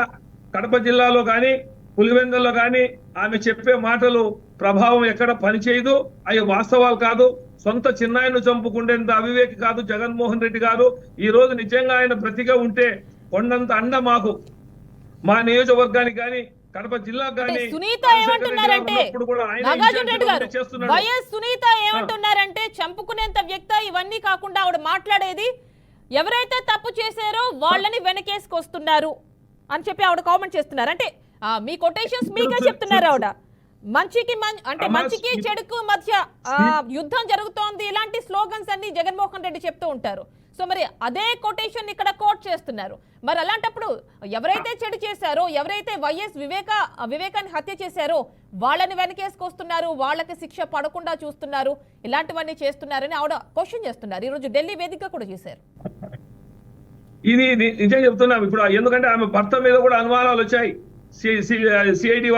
కడప జిల్లాలో కానీ పులివెందుల్లో కానీ ఆమె చెప్పే మాటలు ప్రభావం ఎక్కడ పనిచేయదు, అవి వాస్తవాలు కాదు. సొంత చిన్నాయను చంపుకుండేంత అవివేకి కాదు జగన్మోహన్ రెడ్డి గారు. ఈ రోజు నిజంగా ఆయన బ్రతిగా ఉంటే కొండంత అండ మాకు, మా నియోజకవర్గానికి కానీ కడప జిల్లా కానీ. సునీత ఏమంటున్నారంటే, నాగార్జున రెడ్డి గారు, వైఎస్ సునీత ఏమంటున్నారంటే చంపుకునేంత వ్యక్తి ఇవన్నీ కాకుండా ఆవిడ మాట్లాడేది ఎవరైతే తప్పు చేశారో వాళ్ళని వెనకేసుకొస్తున్నారు అని చెప్పి ఆవిడ కామెంట్ చేస్తున్నారు. అంటే మీ కొటేషన్స్ మీకే చెప్తున్నారు ఆవిడ. మంచికి చెడుకు మధ్య యుద్ధం జరుగుతోంది, ఇలాంటి స్లోగన్స్ అన్ని జగన్మోహన్ రెడ్డి చెప్తూ ఉంటారు. సో మరి అదే కొటేషన్ ఇక్కడ కోట్ చేస్తున్నారు. మరి అలాంటప్పుడు ఎవరైతే చెడు చేశారో, ఎవరైతే వైఎస్ వివేకాన్ని హత్య చేశారో వాళ్ళని వెనకేసుకొస్తున్నారు, వాళ్ళకి శిక్ష పడకుండా చూస్తున్నారు, ఇలాంటివన్నీ చేస్తున్నారని ఆవిడ క్వశ్చన్ చేస్తున్నారు. ఈ రోజు ఢిల్లీ వేదిక కూడా చేశారు. ఇది నిజం చెప్తున్నాం. ఇప్పుడు ఎందుకంటే ఆమె భర్త మీద కూడా అనుమానాలు వచ్చాయి సిఐడి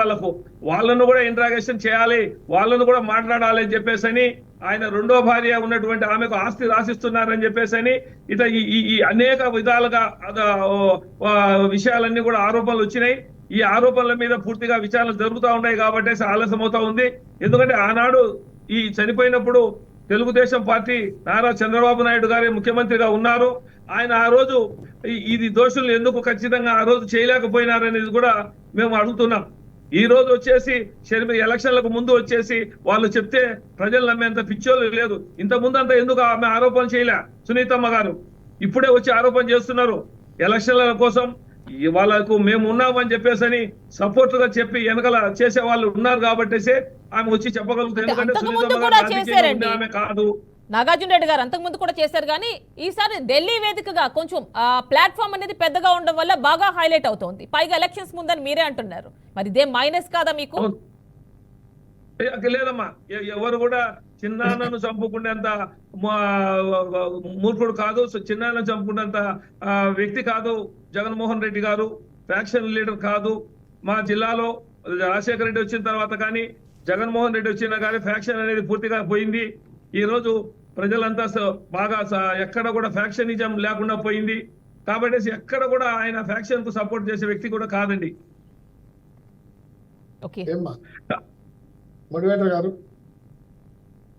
వాళ్ళను కూడా ఇంట్రాగేషన్ చేయాలి, వాళ్ళను కూడా మాట్లాడాలి అని చెప్పేసి ఆయన రెండో భార్య ఉన్నటువంటి ఆమెకు ఆస్తి రాసిస్తున్నారని చెప్పేసి ఇట్లా ఈ అనేక విధాలుగా విషయాలన్నీ కూడా ఆరోపణలు వచ్చినాయి. ఈ ఆరోపణల మీద పూర్తిగా విచారణ జరుగుతూ ఉన్నాయి కాబట్టి ఆలస్యం అవుతా ఉంది. ఎందుకంటే ఆనాడు ఈ చనిపోయినప్పుడు తెలుగుదేశం పార్టీ నారా చంద్రబాబు నాయుడు గారే ముఖ్యమంత్రిగా ఉన్నారు. ఆయన ఆ రోజు ఇది దోషులు ఎందుకు ఖచ్చితంగా ఆ రోజు చేయలేకపోయినారనేది కూడా మేము అడుగుతున్నాం. ఈ రోజు వచ్చేసి ఎలక్షన్లకు ముందు వచ్చేసి వాళ్ళు చెప్తే ప్రజలు నమ్మేంత పిచ్చోళ్ళు లేదు. ఇంత ముందంతా ఎందుకు ఆమె ఆరోపణ చేయలే సునీతమ్మ గారు? ఇప్పుడే వచ్చి ఆరోపణ చేస్తున్నారు ఎలక్షన్ల కోసం. వాళ్ళకు మేము ఉన్నామని చెప్పేసి సపోర్ట్ గా చెప్పి వెనకల చేసే వాళ్ళు ఉన్నారు కాబట్టి ఆమె వచ్చి చెప్పగలుగుతారు. ఎందుకంటే సునీతమ్మ ఆమె కాదు. నాగార్జున రెడ్డి గారు అంతకుముందు కూడా చేశారు, కానీ ఈసారి ఢిల్లీ వేదికగా కొంచెం ప్లాట్ఫామ్ అనేది పెద్దగా ఉండడం వల్ల బాగా హైలైట్ అవుతోంది. పైగా ఎలక్షన్స్ ముందని మీరే అంటున్నారు, మరి ఇదే మైనస్ కాదా మీకు? లేదమ్మా, ఎవరు కూడా చిన్నాన్నను చంపుకునేంత మూర్ఖుడు కాదు, చిన్నాన్నను చంపుకునేంత వ్యక్తి కాదు జగన్మోహన్ రెడ్డి గారు. ఫ్యాక్షన్ లీడర్ కాదు. మా జిల్లాలో రాజశేఖర రెడ్డి వచ్చిన తర్వాత కానీ జగన్మోహన్ రెడ్డి వచ్చినా కానీ ఫ్యాక్షన్ అనేది పూర్తిగా పోయింది. ఈ రోజు ప్రజలంతా బాగా ఎక్కడ కూడా ఫ్యాక్షనిజం లేకుండా పోయింది. కాబట్టి ఎక్కడ కూడా ఆయన ఫ్యాక్షన్ కు సపోర్ట్ చేసే వ్యక్తి కూడా కాదండి. మోటివేటర్ గారు,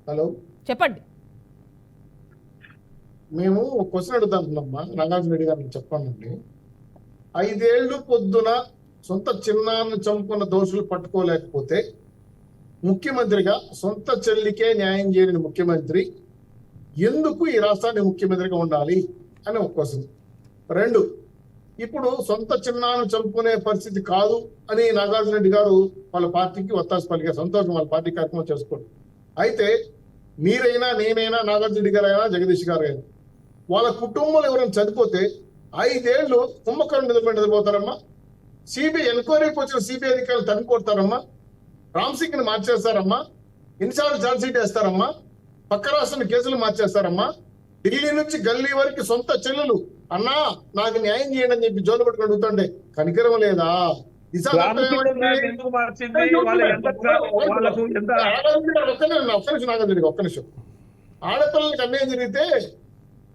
హలో చెప్పండి. మేము ఒక క్వశ్చన్ అడుగుతామమ్మా, నాగార్జున రెడ్డి గారు చెప్పండి. 5 ఏళ్ళు పొద్దున సొంత చిన్నాన్ని చంపుకున్న దోషులు పట్టుకోలేకపోతే ముఖ్యమంత్రిగా సొంత చెల్లికే న్యాయం చేయని ముఖ్యమంత్రి ఎందుకు ఈ రాష్ట్రానికి ముఖ్యమంత్రిగా ఉండాలి అని ఒక క్వశ్చన్. 2, ఇప్పుడు సొంత చిన్నాను చంపుకునే పరిస్థితి కాదు అని నాగార్జున రెడ్డి గారు వాళ్ళ పార్టీకి ఒత్తాసు పలికారు. సంతోషం, వాళ్ళ పార్టీ కార్యక్రమం చేసుకోండి. అయితే మీరైనా, నేనైనా, నాగార్జున రెడ్డి గారు అయినా, జగదీష్ గారు అయినా, వాళ్ళ కుటుంబంలో ఎవరైనా చనిపోతే 5 ఏళ్ళు కుంభకర్ణ నిలబెట్టబోతారమ్మా? సిబిఐ ఎంక్వైరీకి వచ్చిన సిబిఐ అధికారులు తనిఖీ కొడతారమ్మా? రామ్ సింగ్ ని మార్చేస్తారమ్మా? ఎన్నిసార్లు ఛార్జ్ షీట్ వేస్తారమ్మా? పక్క రాష్ట్రం కేసులు మార్చేస్తారమ్మా? ఢిల్లీ నుంచి గల్లీ వరకు సొంత చెల్లెలు అన్నా నాకు న్యాయం చేయండి అని చెప్పి జోలు పెట్టుకుని అడుగుతుండే కనికరం లేదా? ఒక్క నిమిషం. ఆడపిల్లలకి అన్యాయం జరిగితే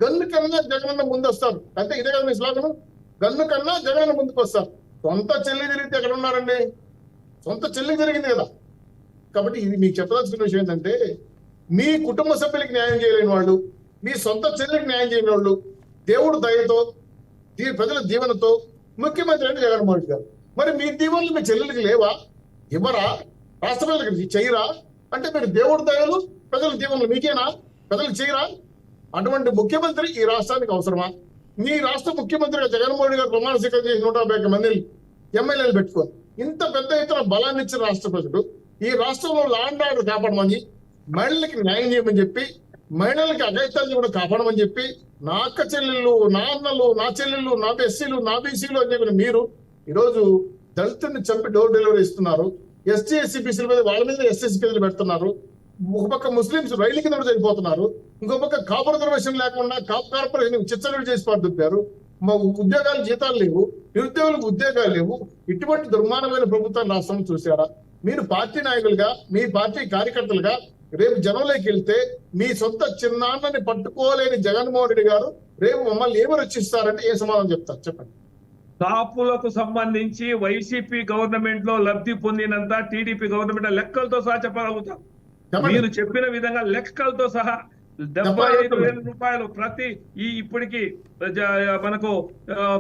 గన్ను కన్నా జగనన్న ముందు వస్తారు. అంటే ఇదే కదా మీ స్లోగన్, గన్ను కన్నా జగనన్న ముందుకు వస్తారు. సొంత చెల్లి జరిగితే ఎక్కడ ఉన్నారండి? సొంత చెల్లి జరిగింది కదా. కాబట్టి ఇది మీకు చెప్పదలుచుకున్న విషయం ఏంటంటే, మీ కుటుంబ సభ్యులకి న్యాయం చేయలేని వాళ్ళు, మీ సొంత చెల్లికి న్యాయం చేయని వాళ్ళు, దేవుడు దయతో ప్రజల దీవెనతో ముఖ్యమంత్రి అంటే జగన్మోహన్ రెడ్డి గారు. మరి మీ దీవెనలు మీ చెల్లెలకి లేవా? ఇవ్వరా? రాష్ట్ర ప్రజలకు చెయ్యరా? అంటే మీరు దేవుడి దయలు ప్రజల దీవెనలు మీకేనా? ప్రజలు చేయరా? అటువంటి ముఖ్యమంత్రి ఈ రాష్ట్రానికి అవసరమా? మీ రాష్ట్ర ముఖ్యమంత్రిగా జగన్మోహన్ రెడ్డి గారు ప్రమాణ స్వీకారం చేసి 151 మందిని ఎమ్మెల్యేలు పెట్టుకొని ఇంత పెద్ద ఎత్తున బలాన్ని ఇచ్చిన రాష్ట్ర ప్రజలు ఈ రాష్ట్రంలో లాండ్ ఆర్డర్ కాపాడమని, మహిళలకి న్యాయం చేయమని చెప్పి, మహిళలకి అఘాయితాన్ని కూడా కాపాడమని చెప్పి, నా అక్క చెల్లెళ్ళు, నా అన్నలు, నా చెల్లెళ్ళు, నా ఎస్సీలు, నా బీసీలు అని చెప్పిన మీరు ఈరోజు దళితుడిని చంపి డోర్ డెలివరీ ఇస్తున్నారు. ఎస్టీ ఎస్సీ బీసీల మీద వాళ్ళ మీద ఎస్ఎస్సీ కేసులు పెడుతున్నారు. ఒక పక్క ముస్లింస్ రైలు కింద కూడా చనిపోతున్నారు. ఇంకో పక్క కాపు రిజర్వేషన్ లేకుండా కాపు కార్పొరేషన్ చిచ్చరుడు చేసి పడుతున్నారు. మా ఉద్యోగాలు జీతాలు లేవు, నిరుద్యోగులకు ఉద్యోగాలు లేవు. ఇటువంటి దుర్మానమైన ప్రభుత్వాన్ని రాష్ట్రం చూసారా? మీరు పార్టీ నాయకులుగా, మీ పార్టీ కార్యకర్తలుగా రేపు జనంలోకి వెళ్తే మీ సొంత చిన్నాన్నని పట్టుకోలేని జగన్మోహన్ రెడ్డి గారు రేపు మమ్మల్ని ఏమి రక్షిస్తారంటే ఏ సమాధానం చెప్తారు చెప్పండి? కాపులకు సంబంధించి వైసీపీ గవర్నమెంట్ లో లబ్ధి పొందినంత టీడీపీ గవర్నమెంట్ లెక్కలతో సహా చెప్పగలుగుతాం. మీరు చెప్పిన విధంగా లెక్కలతో సహా 75,000 రూపాయలు ప్రతి ఇప్పటికి మనకు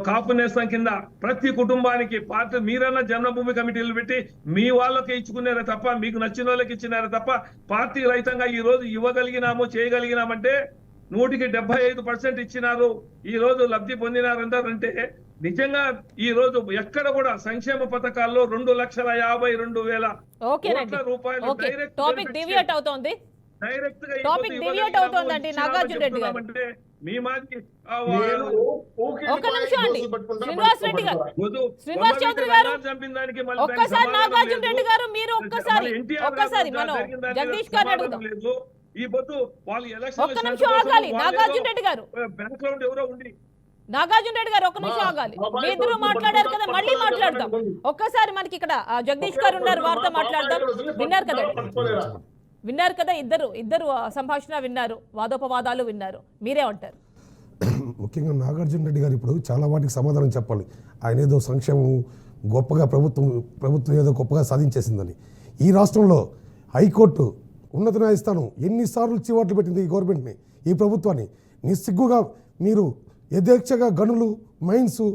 కాపు నేస్తం కింద ప్రతి కుటుంబానికి పార్టీ మీరన్నా జన్మభూమి కమిటీలు పెట్టి మీ వాళ్ళకి ఇచ్చుకున్నారే తప్ప, మీకు నచ్చిన వాళ్ళకి ఇచ్చినారే తప్ప పార్టీ రహితంగా ఈ రోజు ఇవ్వగలిగినాము, చేయగలిగినామంటే 175% ఇచ్చినారు. ఈ రోజు లబ్ధి పొందినారంటారంటే నిజంగా ఈ రోజు ఎక్కడ కూడా సంక్షేమ పథకాల్లో 2,52,000 కోట్ల రూపాయలు డైరెక్ట్ అవుతోంది. డైరెక్ట్ గా టాపిక్ డివియేట్ అవుతోందండి నాగార్జున రెడ్డి గారు. మీ మాది ఒక్క నిమిషం అండి శ్రీనివాస్ రెడ్డి గారు, శ్రీనివాస్ చౌదరి గారు, ఒక్కసారి నాగార్జున రెడ్డి గారు మీరు ఒక్కసారి మనం జగదీష్ గారిని అడుగుదాం. ఈ పొద్దు వాళ్ళు ఎలక్షన్ ఒక్క నిమిషం ఆగాలి నాగార్జున రెడ్డి గారు. బ్యాక్గ్రౌండ్ ఎవరో ఉండి నాగార్జున రెడ్డి గారు ఒక్క నిమిషం ఆగాలి. మీ ఇద్దరు మాట్లాడారు కదా, మళ్ళీ మాట్లాడదాం. ఒక్కసారి మనకి ఇక్కడ జగదీష్ గారు ఉన్నారు, వారితో మాట్లాడదాం. విన్నారు కదా ఇద్దరు సంభాషణ విన్నారు, వాదోపవాదాలు విన్నారు. మీరే ఉంటారు. ముఖ్యంగా నాగార్జున రెడ్డి గారు ఇప్పుడు చాలా వాటికి సమాధానం చెప్పాలి. ఆయన ఏదో సంక్షేమం గొప్పగా ప్రభుత్వం ఏదో గొప్పగా సాధించేసిందని. ఈ రాష్ట్రంలో హైకోర్టు, ఉన్నత న్యాయస్థానం ఎన్నిసార్లు చివాట్లు పెట్టింది ఈ గవర్నమెంట్ని, ఈ ప్రభుత్వాన్ని. నిస్సిగ్గుగా మీరు యథేచ్ఛగా గనులు, మైన్స్,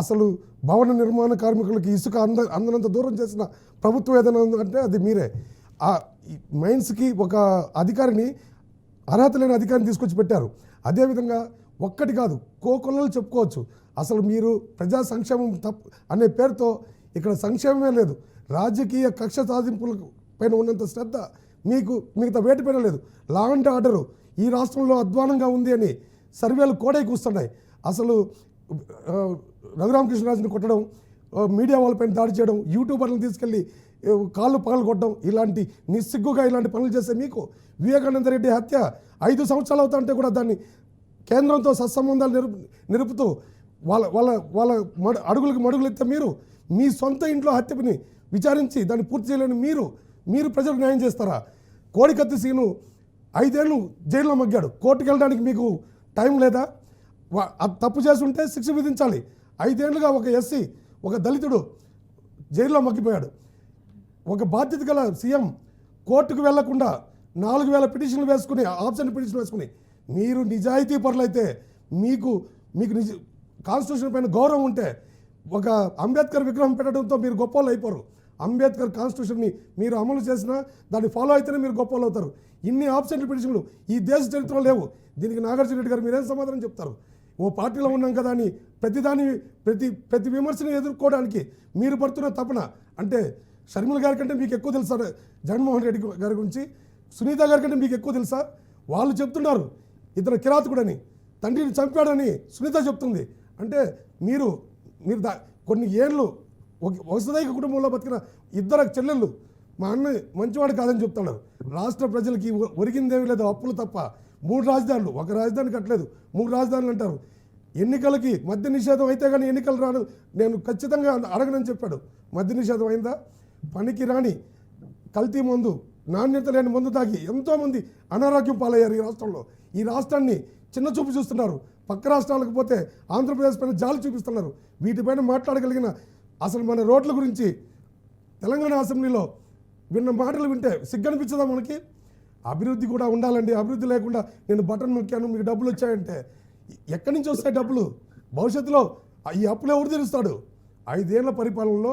అసలు భవన నిర్మాణ కార్మికులకి ఇసుక అందనంత దూరం చేసిన ప్రభుత్వం ఏదైనా ఉందంటే అది మీరే. ఆ మైన్స్కి ఒక అధికారిని, అర్హత లేని అధికారిని తీసుకొచ్చి పెట్టారు. అదేవిధంగా ఒక్కటి కాదు, కోకొల్లలు చెప్పుకోవచ్చు. అసలు మీరు ప్రజా సంక్షేమం అనే పేరుతో ఇక్కడ సంక్షేమమే లేదు. రాజకీయ కక్ష సాధింపుల పైన ఉన్నంత శ్రద్ధ మీకు మిగతా వేటి పైన లేదు. లా అండ్ ఆర్డరు ఈ రాష్ట్రంలో అధ్వానంగా ఉంది అని సర్వేలు కోడై కూస్తున్నాయి. అసలు రఘురామకృష్ణరాజుని కొట్టడం, మీడియా వాళ్ళపైన దాడి చేయడం, యూట్యూబర్లను తీసుకెళ్ళి కాళ్ళు పగలు కొట్టడం, ఇలాంటి నిస్సిగ్గుగా ఇలాంటి పనులు చేసే మీకు వివేకానంద రెడ్డి హత్య 5 సంవత్సరాలు అవుతుంటే కూడా దాన్ని కేంద్రంతో సత్సంబంధాలు నిలుపుతూ వాళ్ళ అడుగులకు మడుగులెత్తే మీరు, మీ సొంత ఇంట్లో హత్యని విచారించి దాన్ని పూర్తి చేయలేని మీరు ప్రజలకు న్యాయం చేస్తారా? కోడికత్తి సీను 5 ఏళ్ళు జైల్లో మగ్గాడు. కోర్టుకు వెళ్ళడానికి మీకు టైం లేదా? తప్పు చేసి ఉంటే శిక్ష విధించాలి. 5 ఏళ్ళుగా ఒక ఎస్సీ, ఒక దళితుడు జైల్లో మగ్గిపోయాడు. ఒక బాధ్యత గల సీఎం కోర్టుకు వెళ్లకుండా 4,000 పిటిషన్లు వేసుకుని, ఆబ్సెంట్ పిటిషన్ వేసుకుని, మీరు నిజాయితీ పరులైతే, మీకు కాన్స్టిట్యూషన్ పైన గౌరవం ఉంటే ఒక అంబేద్కర్ విగ్రహం పెట్టడంతో మీరు గొప్పవాళ్ళు అయిపోరు. అంబేద్కర్ కాన్స్టిట్యూషన్ని మీరు అమలు చేసినా దాన్ని ఫాలో అయితేనే మీరు గొప్పవాళ్ళు అవుతారు. ఇన్ని ఆబ్సెంట్ పిటిషన్లు ఈ దేశ చరిత్రలో లేవు. దీనికి నాగార్జున రెడ్డి గారు మీరేం సమాధానం చెప్తారు? ఓ పార్టీలో ఉన్నాం కదా అని ప్రతి విమర్శను ఎదుర్కోవడానికి మీరు పడుతున్న తపన అంటే షర్మిల గారి కంటే మీకు ఎక్కువ తెలుసా జగన్మోహన్ రెడ్డి గారి గురించి? సునీత గారి కంటే మీకు ఎక్కువ తెలుసా? వాళ్ళు చెప్తున్నారు ఇతను కిరాతకుడని, తండ్రిని చంపాడని సునీత చెప్తుంది. అంటే మీరు కొన్ని ఏళ్ళు వసుదైక కుటుంబంలో బతికిన 2 చెల్లెళ్ళు మా అన్న మంచివాడు కాదని చెప్తున్నారు. రాష్ట్ర ప్రజలకి ఒరిగిందేమీ లేదు, అప్పులు తప్ప. 3 రాజధానులు, ఒక రాజధాని కట్టలేదు, 3 రాజధానులు అంటారు. ఎన్నికలకి మద్య నిషేధం అయితే కానీ ఎన్నికలు రాను నేను ఖచ్చితంగా అడగనని చెప్పాడు. మద్య నిషేధం అయిందా? పనికి రాని కల్తీ మందు, నాణ్యత లేని మందు తాగి ఎంతోమంది అనారోగ్యం పాలయ్యారు ఈ రాష్ట్రంలో. ఈ రాష్ట్రాన్ని చిన్న చూపు చూస్తున్నారు. పక్క రాష్ట్రాలకు పోతే ఆంధ్రప్రదేశ్ పైన జాలి చూపిస్తున్నారు. వీటిపైన మాట్లాడగలిగిన అసలు మన రోడ్ల గురించి తెలంగాణ అసెంబ్లీలో విన్న మాటలు వింటే సిగ్గనిపించదా మనకి? అభివృద్ధి కూడా ఉండాలండి. అభివృద్ధి లేకుండా నేను బటన్ నొక్కాను మీకు డబ్బులు వచ్చాయంటే ఎక్కడి నుంచి వస్తాయి డబ్బులు? భవిష్యత్తులో ఈ అప్పులు ఎవరు తీరుస్తాడు? 5 ఏళ్ల పరిపాలనలో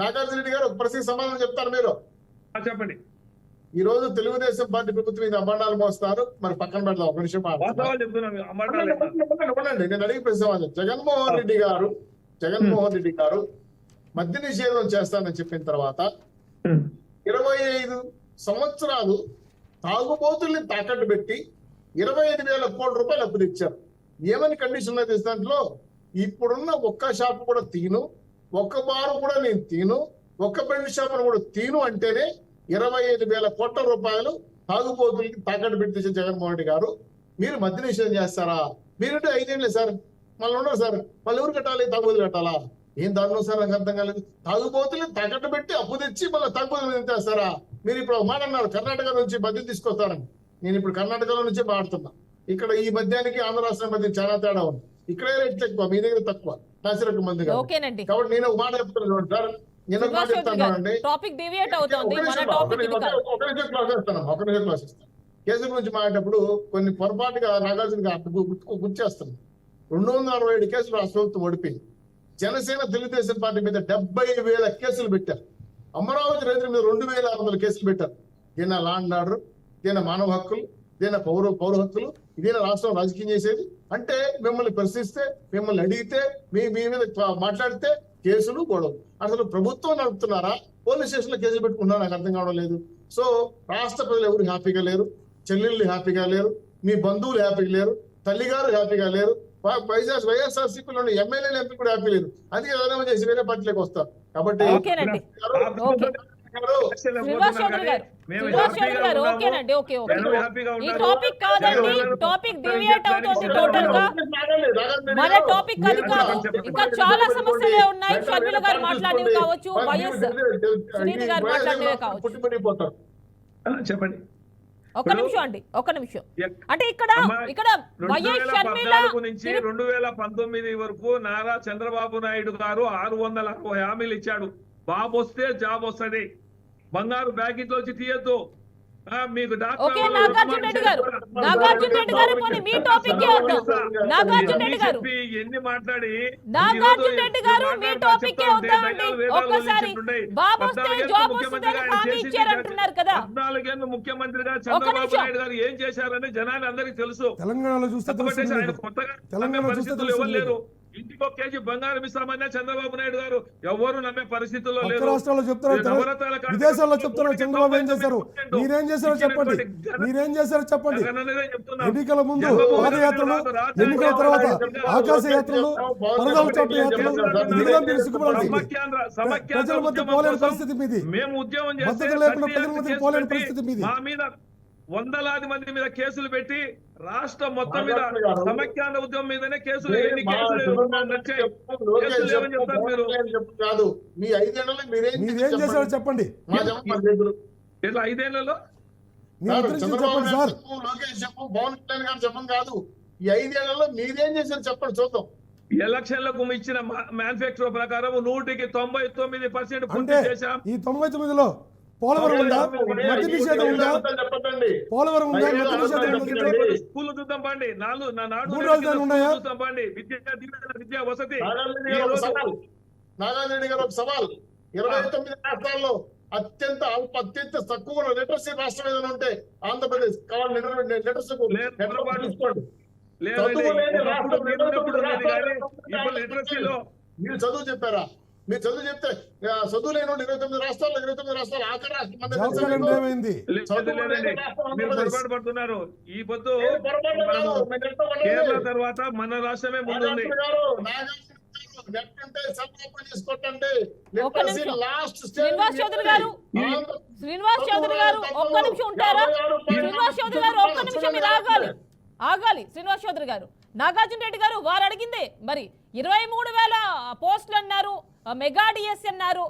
నాగార్జున రెడ్డి గారు ఒక ప్రశ్నకి సమాధానం చెప్తారు మీరు. చెప్పండి. ఈ రోజు తెలుగుదేశం పార్టీ ప్రభుత్వం మీద అభండాలు మోస్తారు, మరి పక్కన పెడదాం ఒక నిమిషం వాస్తవాలు చెప్తున్నాను. ఉండండి. నేను అడిగి ప్రశ్న జగన్మోహన్ రెడ్డి గారు మద్య నిషేధం చేస్తానని చెప్పిన తర్వాత 25 సంవత్సరాలు తాగుబోతుల్ని తాకట్టు పెట్టి 25,000 కోట్ల రూపాయలు అప్పు తెచ్చారు. ఏమని కండిషన్ అయితే దాంట్లో ఇప్పుడున్న ఒక్క షాపు కూడా తీను, ఒక్క బారు కూడా నేను తీను, ఒక్క బెల్ట్ షాపును కూడా తీను అంటేనే 25,000 కోట్ల రూపాయలు తాగుబోతులకి తాకట్టు పెట్టి తెచ్చిన జగన్మోహన్ రెడ్డి గారు మీరు మద్య నిషేధం చేస్తారా? మీరంటే 5 ఏళ్ళే సార్, మళ్ళీ ఉండరు సార్, మళ్ళీ ఎవరు కట్టాలి? తాగుబోతులు కట్టాలా? ఏం దారుణం సార్, నాకు అర్థం కాలేదు. తాగుబోతులు తాకట్టు పెట్టి అప్పు తెచ్చి మళ్ళీ తాగుబోతులు తెస్తారా? మీరు ఇప్పుడు ఒక మాట అన్నారు కర్ణాటక నుంచి మద్యం తీసుకొస్తారని. నేను ఇప్పుడు కర్ణాటకలో నుంచే మాట్లాడుతున్నా. ఇక్కడ ఈ మద్యానికి ఆంధ్ర రాష్ట్రం మధ్య చాలా తేడా ఉంది. ఇక్కడే రేట్లు ఎక్కువ, మీ దగ్గర తక్కువ, నాసిరకం మంది కాబట్టి నేను ఒక మాట చెప్తున్నాను చూడండి సార్. నేను ఒక మాట చెప్తానండి, టాపిక్ డివియేట్ అవుతోంది. మన టాపిక్ ఇది కాదు. ఒక నిమిషం క్లాస్ ఇస్తాను. కేసుల గురించి మాట్లాడేటప్పుడు కొన్ని పొరపాటుగా నాగార్జున గారు గుర్చేస్తున్నాను. 267 కేసులు రాష్ట్ర ప్రభుత్వం ఓడిపోయింది. జనసేన తెలుగుదేశం పార్టీ మీద 70,000 కేసులు పెట్టారు. అమరావతి రైతుల మీద 2,600 కేసులు పెట్టారు. దీని లా అండ్ ఆర్డర్, దీని మానవ హక్కులు, దీని పౌర హక్కులు, ఇదేనా రాష్ట్రం రాజకీయం చేసేది? అంటే మిమ్మల్ని ప్రశ్నిస్తే, మిమ్మల్ని అడిగితే, మీ మీద మాట్లాడితే కేసులు గొడవలు. అసలు ప్రభుత్వం నడుపుతున్నారా, పోలీస్ స్టేషన్ లో కేసులు పెట్టుకుంటున్నారా? నాకు అర్థం కావడం లేదు. సో రాష్ట్ర ప్రజలు ఎవరు హ్యాపీగా లేరు, చెల్లెళ్ళు హ్యాపీగా లేరు, మీ బంధువులు హ్యాపీగా లేరు, తల్లిగారు హ్యాపీగా లేరు, వైఎస్ఆర్సీపీలోని ఎమ్మెల్యేలు ఎంపీ కూడా హ్యాపీ లేరు. అందుకే ఏదైనా చేసి వేరే పార్టీలోకి వస్తారు. కాబట్టి శ్రీనివాస్ చౌదరి గారు ఓకేనండి. ఓకే ఈ టాపిక్ కాదండి, టాపిక్ డివియేట్ అవుతుంది టోటల్ గా. మన టాపిక్ అది కాదు, ఇంకా చాలా సమస్యలే ఉన్నాయి. షర్మిల గారు మాట్లాడినవి కావచ్చు, వైఎస్ సునీల్ గారు మాట్లాడినవి కావచ్చు. చెప్పండి. ఒక్క నిమిషం అండి, ఒక్క నిమిషం. అంటే ఇక్కడ వైఎస్ షర్మిల నుంచి 2019 వరకు నారా చంద్రబాబు నాయుడు గారు 660 హామీలు ఇచ్చాడు. బాబు వస్తే జాబ్ వస్తుంది, బంగారు బ్యాకెట్ లోంచి తీయద్దు, మీకు నాగార్జున రెడ్డి గారు పోనీ మీ టాపిక్ నాగార్జున రెడ్డి గారు మీ టాపిక్ వద్దామండి. ఒక్కసారి బాబు వస్తే జాబ్ వస్తుందని హామీ ఇచ్చారంటున్నారు కదా. 14 ఏళ్ళు ముఖ్యమంత్రిగా చంద్రబాబు నాయుడు గారు ఏం చేశారని జనాలు అందరికీ తెలుసు. తెలంగాణలో చూస్తే పరిస్థితులు ఎవరు లేరు. ఇంటికి 1 కేజీ బంగారం ఇస్తామన్నా చంద్రబాబు నాయుడు గారు ఎవరు నమ్మే పరిస్థితుల్లో లేరు. రాష్ట్రాల్లో చెప్తారు, విదేశాల్లో చెప్తున్నారు చంద్రబాబు ఏం చేశారు, మీరేం చేశారో చెప్పండి, మీరేం చేశారో చెప్పండి. ఎన్నికల ముందు పాదయాత్రలు, ఎన్నికల తర్వాత ఆకాశ యాత్రలు, పరదాల చాటు యాత్రలు, ప్రజల మధ్య పోలేని పరిస్థితి మీది. మేము ఉద్యమం మద్దతు లేకుండా ప్రజల మధ్య పోలేని పరిస్థితి మీది. మా మీద వందలాది మంది మీద కేసులు పెట్టి రాష్ట్రం మొత్తం మీద సమైక్యాంధ్ర ఉద్యమం మీదనే కేసులు. ఎన్ని కేసులు కాదు, మీ 5 ఏళ్లలో మీరేం చేశారో చెప్పండి. ఇట్లా 5 ఏళ్లలో చెప్పండి సార్. లోకేష్ చెప్పు, పవన్ కళ్యాణ్ గారు చెప్పండి కాదు, ఈ 5 ఏళ్లలో మీరేం చేశారు చెప్పండి చూద్దాం. ఎలక్షన్లకు ఇచ్చిన మ్యానుఫ్యాక్చర్ ప్రకారం 100కి 99% పూర్తి చేశాం. ఈ 99లో పోలవరం ఉందా, మద్య నిషేధం ఉందా? పోలవరం ఉందా, మద్య నిషేధం ఉందా? స్కూల్ చూద్దాం పండి, 4 చూద్దాం పండి, విద్యా వసతి. నాగార్జున రెడ్డి గారు ఒక సవాల్, 29 రాష్ట్రాల్లో అత్యంత తక్కువ లిటరసీ రాష్ట్రం ఏదైనా ఉంటే ఆంధ్రప్రదేశ్. కావాలి లిటరసీలో మీరు చదువు చెప్పారా? మీరు చదువు చెప్తే చదువు లేని 29 రాష్ట్రాల్లో 29 రాష్ట్రాలు ఆఖరి రాష్ట్రం పొరపాటు పడుతున్నారు. ఈ పొద్దు కేరళ తర్వాత మన రాష్ట్రమే ముందుంది. శ్రీనివాస్ చౌదరి గారు ఒక్క నిమిషం ఉంటారా? శ్రీనివాస్ చౌదరి గారు ఒక్క నిమిషం మీరు ఆగాలి. శ్రీనివాస్ చౌదరి గారు, నాగార్జున రెడ్డి గారు వారు అడిగిందే మరి 23,000 పోస్టులు అన్నారు, మెగా డిఎస్ అన్నారు.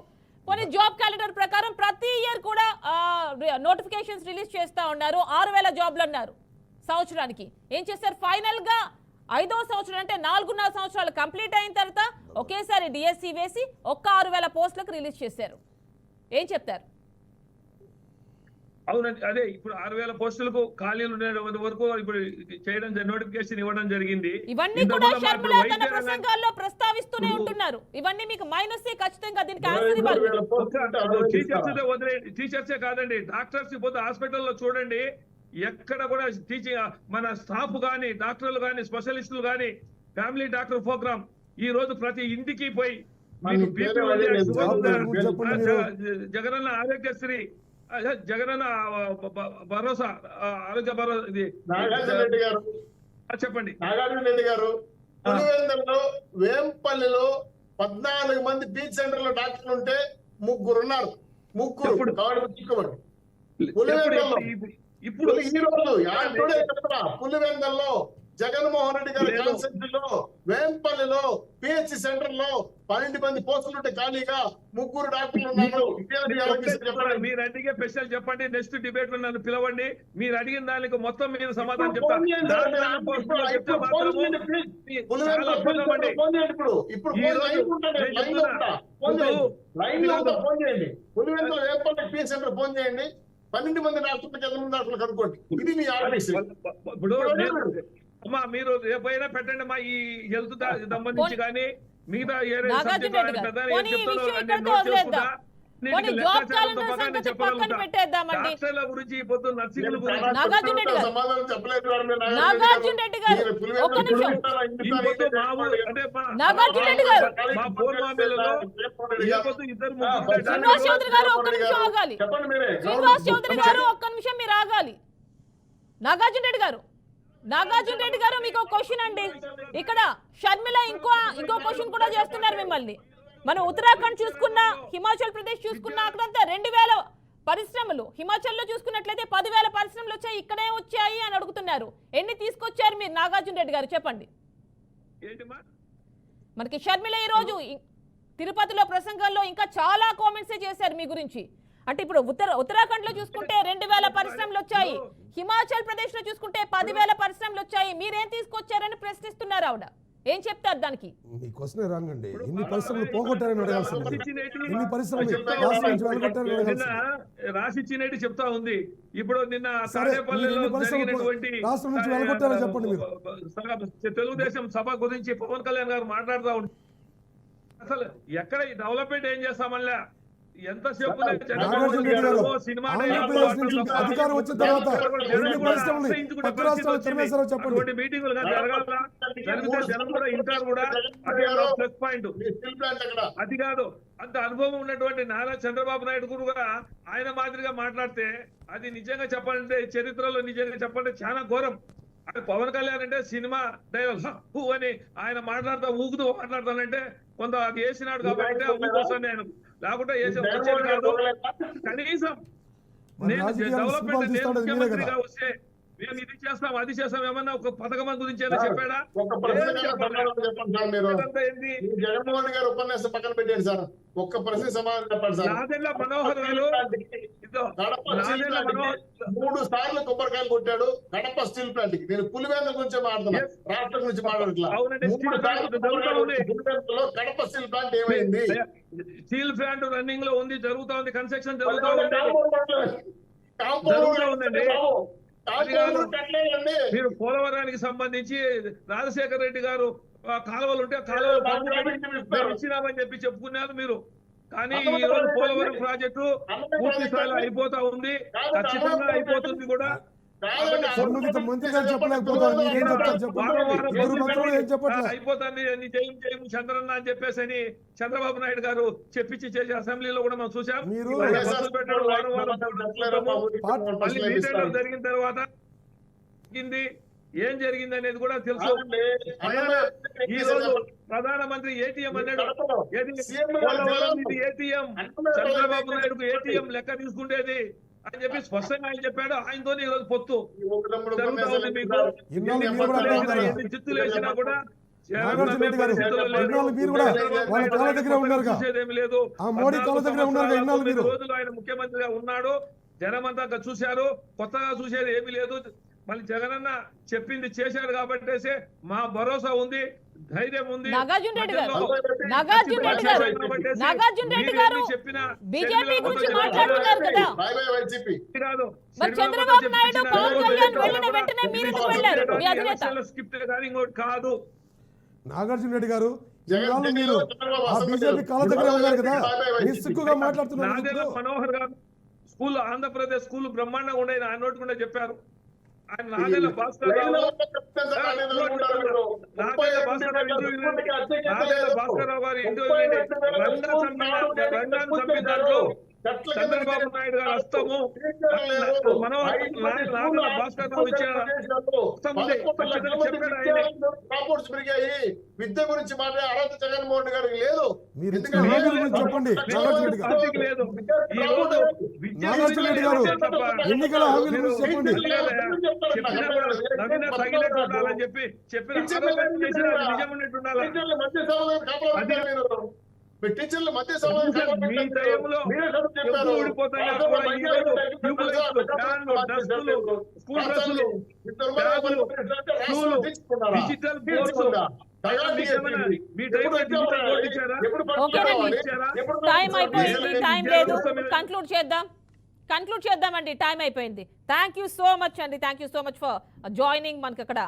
కొన్ని జాబ్ క్యాలెండర్ ప్రకారం ప్రతి ఇయర్ కూడా నోటిఫికేషన్స్ రిలీజ్ చేస్తా ఉన్నారు. 6,000 జాబ్లు అన్నారు సంవత్సరానికి. ఏం చేస్తారు? ఫైనల్ గా 5వ సంవత్సరం అంటే 4.5 సంవత్సరాలు కంప్లీట్ అయిన తర్వాత ఒకేసారి డిఎస్సి వేసి 6,000 పోస్టులకు రిలీజ్ చేశారు. ఏం చెప్తారు? అవునండి, అదే ఇప్పుడు 6,000 పోస్టులకు ఖాళీలు ఉండే వరకు ఇప్పుడు చేయడం నోటిఫికేషన్ ఇవ్వడం జరిగింది. ఇవన్నీ కూడా షర్మిల తన ప్రసంగాల్లో ప్రస్తావిస్తూనే ఉంటున్నారు. ఇవన్నీ మీకు మైనస్ ఖచ్చితంగా దీనికి ఆన్సర్ ఇవ్వాలి. టీచర్సే కాదండి, డాక్టర్స్ పోతే హాస్పిటల్లో చూడండి, ఎక్కడ కూడా టీచింగ్ మన స్టాఫ్ కానీ, డాక్టర్లు కానీ, స్పెషలిస్టులు కానీ, ఫ్యామిలీ డాక్టర్ ప్రోగ్రామ్ ఈ రోజు ప్రతి ఇంటికి పోయి మీకు BP ఉంది, షుగర్ ఉందా, జగనన్న ఆరోగ్యశ్రీ, జగనన్న భరోసా, ఆరోగ్య భరోసా, ఇది నాగార్జున రెడ్డి గారు చెప్పండి. నాగార్జున రెడ్డి గారు పులివెందులలో వేంపల్లిలో 14 మంది బీచ్ సెంటర్ లో డాక్టర్లు ఉంటే 3 ఉన్నారు. 3 కాబట్టి పులివెందులలో ఇప్పుడు ఈ రోజు పులివెందుల్లో జగన్మోహన్ రెడ్డి గారి కాన్సెప్ట్ లో వేంపల్లిలో పిహెచ్సి సెంటర్ లో 12 మంది పోస్టులు ఉంటే ఖాళీగా 3 డాక్టర్లు ఉన్నారు. మీరు అడిగే ప్రశ్నలు చెప్పండి, నెక్స్ట్ డిబేట్ లో నన్ను పిలవండి. మీరు అడిగిన దానికి మొత్తం మీరు సమాధానం చెప్తారు. Pulivendula Vempalli pH centre phone చేయండి, 12 మంది డాక్టర్లకు 8 మంది డాక్టర్లు కనుక్కోండి. ఇది మీ ఆర్డర్. ఇప్పుడు అమ్మా మీరు రేపైనా పెట్టండి మా ఈ హెల్త్ సంబంధించి కానీ మిగతా డాక్టర్ల గురించి పొద్దున్న నర్సింగ్ల గురించి సమాధానం చెప్పలేదు. నాగార్జున రెడ్డి గారు ఒక్క నిమిషం. నాగార్జున రెడ్డి గారు మా పూర్వామిలలో ఇద్దరు శ్రీనివాస్ చౌదరి గారు ఒక్క నిమిషం ఆగాలి. శ్రీనివాస్ చౌదరి గారు ఒక్క నిమిషం మీరు ఆగాలి. నాగార్జున రెడ్డి గారు మీకు ఒక క్వశ్చన్ అండి. ఇక్కడ షర్మిల ఇంకో క్వశ్చన్ కూడా చేస్తున్నారు మిమ్మల్ని. మనం ఉత్తరాఖండ్ చూసుకున్నా, హిమాచల్ ప్రదేశ్ చూసుకున్నా, అక్కడంతా 2,000 పరిశ్రమలు, హిమాచల్లో చూసుకున్నట్లయితే 10,000 పరిశ్రమలు వచ్చాయి, ఇక్కడే వచ్చాయి అని అడుగుతున్నారు. ఎన్ని తీసుకొచ్చారు మీరు నాగార్జున రెడ్డి గారు చెప్పండి. మనకి షర్మిల ఈ రోజు తిరుపతిలో ప్రసంగంలో ఇంకా చాలా కామెంట్స్ చేశారు మీ గురించి. అంటే ఇప్పుడు ఉత్తరాఖండ్ లో చూసుకుంటే 2,000 పరిశ్రమలు వచ్చాయి, హిమాచల్ ప్రదేశ్ లో చూసుకుంటే 10,000 పరిశ్రమలు వచ్చాయి, మీరేం తీసుకొచ్చారని ప్రశ్నిస్తున్నారు ఆవిడ. ఏం చెప్తారు దానికి? మీ క్వశ్చన్ రాంగ్ అండి. ఎన్ని పరిశ్రమలు పోగొట్టారని అడగాల్సింది, ఎన్ని పరిశ్రమలు రాష్ట్రం నుంచి వెళ్ళగొట్టారని అడగాల్సింది. రాసిచ్చినట్టు చెప్తా ఉంది. ఇప్పుడు నిన్న రాష్ట్రం నుంచి వెళ్ళగొట్టారని చెప్పండి మీరు. తెలుగుదేశం సభ గురించి పవన్ కళ్యాణ్ గారు మాట్లాడుతూ ఉంటారు. అసలు ఎక్కడ డెవలప్మెంట్ ఏం చేస్తామల్లా, ఎంతసేపు అధికారం వచ్చిన తర్వాత పక్క రాష్ట్రాలు తరిమేశారో చెప్పండి. మీటింగులు జరగాల, జరిగితే జనం కూడా ఇంటారు కూడా. అదే ప్లస్ పాయింట్. అది కాదు, అంత అనుభవం ఉన్నటువంటి నారా చంద్రబాబు నాయుడు కూడా ఆయన మాదిరిగా మాట్లాడితే అది నిజంగా చెప్పాలంటే, చరిత్రలో నిజంగా చెప్పాలంటే చాలా ఘోరం. అది పవన్ కళ్యాణ్ అంటే సినిమా డైలాగ్ అని ఆయన ఊగుతూ మాట్లాడతానంటే కొంత అది వేసినాడు కాబట్టి ఊకొస్తాను నేను, లేకుంటే వచ్చేది కాదు. కనీసం నేను డెవలప్మెంట్ నేను ముఖ్యమంత్రిగా వస్తే మేము ఇది చేస్తాం అది చేస్తాం ఏమన్నా ఒక పథకం గురించి ఏదో చెప్పాడా? జగన్మోహన్ గారు ఉపన్యాసం పక్కన పెట్టాడు సార్, ఒక్క ప్రశ్న సమాధానం చెప్పండి సార్. నాదెళ్ల మనోహర్ గారు 3 సార్లు కొబ్బరికాయలు కొట్టాడు కడప స్టీల్ ప్లాంట్ కి. నేను పులివెందుల గురించి మాట్లాడుతున్నా, రాష్ట్రం గురించి మాట్లాడట్లా. 3 సార్లు కడప స్టీల్ ప్లాంట్ ఏమైంది? స్టీల్ ప్లాంట్ రన్నింగ్ లో ఉంది, జరుగుతా ఉంది, కన్స్ట్రక్షన్ జరుగుతా ఉందండి. మీరు పోలవరానికి సంబంధించి రాజశేఖర రెడ్డి గారు కాలువలు ఉంటే కాలువలు ఇచ్చినామని చెప్పి చెప్పుకున్నారు మీరు. కానీ ఈ రోజు పోలవరం ప్రాజెక్టు పూర్తి స్థాయిలో అయిపోతా ఉంది, ఖచ్చితంగా అయిపోతుంది కూడా. అయిపోతుంది చేయము చంద్రన్న అని చెప్పేసి అని చంద్రబాబు నాయుడు గారు చెప్పించి చేసే అసెంబ్లీలో కూడా మనం చూసాం. జరిగిన తర్వాత ఏం జరిగింది అనేది కూడా తెలుసు. ఈ రోజు ప్రధానమంత్రి ఏటీఎం అన్నాడు, ఏటీఎం చంద్రబాబు నాయుడుకు ఏటీఎం లెక్క తీసుకుంటేది అని చెప్పి స్పష్టంగా ఆయన చెప్పాడు. ఆయనతో ఈ రోజు పొత్తు జరుగుతా ఉంది. మీకు ఎన్ని చిత్తులు వేసినా కూడా రోజులు ఆయన ముఖ్యమంత్రిగా ఉన్నాడు, జనమంతా చూశారు, కొత్తగా చూసేది ఏమీ లేదు. మళ్ళీ జగనన్న చెప్పింది చేశాడు కాబట్టి మా భరోసా ఉంది. ధైర్యం ఉంది. నాగార్జున రెడ్డి గారు, ప్రజల్లో నాగార్జున రెడ్డి గారు, పట్టేసి నాగార్జున రెడ్డి మీరు గారు ఎన్ని చెప్పినా బీజేపీ గురించి షర్మిల మాట్లాడుతున్నారు కదా. Bye bye YCP. కాదు. మరి షర్మిల చంద్రబాబు చెప్పిన నాయుడు, పవన్ రోజు కళ్యాణ్ ఎక్కడ వెళ్ళిన వెంటనే మీరు ఎందుకు వెళ్ళారు? మీ అధినేత ఎలక్షన్ల స్క్రిప్ట్ కానీ ఇంకోటి కాదు. నాగార్జున రెడ్డి గారు జగన్ ఇవాళ మీరు చంద్రబాబు ఆ అసెంబ్లీ బీజేపీ కాళ్ళ దగ్గర ఉన్నారు కదా, బాయ్ బాయ్ మీరు వైసీపీ. సిగ్గుగా మాట్లాడుతున్నారు నాదేళ్ల ఇప్పుడు. మనోహర్ గారు స్కూల్ ఆంధ్రప్రదేశ్ స్కూల్ బ్రహ్మాండంగా ఉండేది ఆయన నోటి కూడా చెప్పారు. ఆయన నాదేళ్ల భాస్కర్ రావు గారి రంగాన్ని చంపి దాంట్లో చంద్రబాబు నాయుడు గారు హస్తము మనోహర్ నాదేళ్ల భాస్కర్ రావు ఇచ్చిన హస్తం ఉంది. చెప్పాడు ఆయన. కాంపౌండ్స్ పెరిగాయి. విద్య గురించి మాట్లాడే అర్హత జగన్మోహన్ రెడ్డి గారికి లేదు. మీరు ఎందుకంటే మీ గురించి చెప్పండి నాగార్జున రెడ్డి గారు. పార్టీకి లేదు. ఈ రోజు నాగార్జున రెడ్డి గారు ఎన్నికల హామీల గురించి చెప్పండి. నవీన తగినట్టు ఉండాలని చెప్పి చెప్పిన ఆరోపణ చేసిన అది నిజం ఉన్నట్టు ఉండాలి. టీచర్ల మధ్య సమాధానం కాపాడుతున్నారు మీరు. మీ టీచర్ల మధ్య సమాధానం మీ టైంలో ఎప్పుడు ఊడిపోతాయి కూడా ఈ రోజు ట్యూబ్లైట్లు, ఫ్యాన్లు, డస్టులు, స్కూల్ డ్రెస్సులు, బ్యాగులు, షూలు, డిజిటల్ బోర్డ్స్. మీ టైంలో డిజిటల్ బోర్డు ఇచ్చారా? ఓకేనండి, ఇచ్చారా? టైం అయిపోయింది, టైం లేదు, కంక్లూడ్ చేద్దామండి, టైం అయిపోయింది. థ్యాంక్ యూ సో మచ్ అండి, thank you so much for joining. మనకి అక్కడ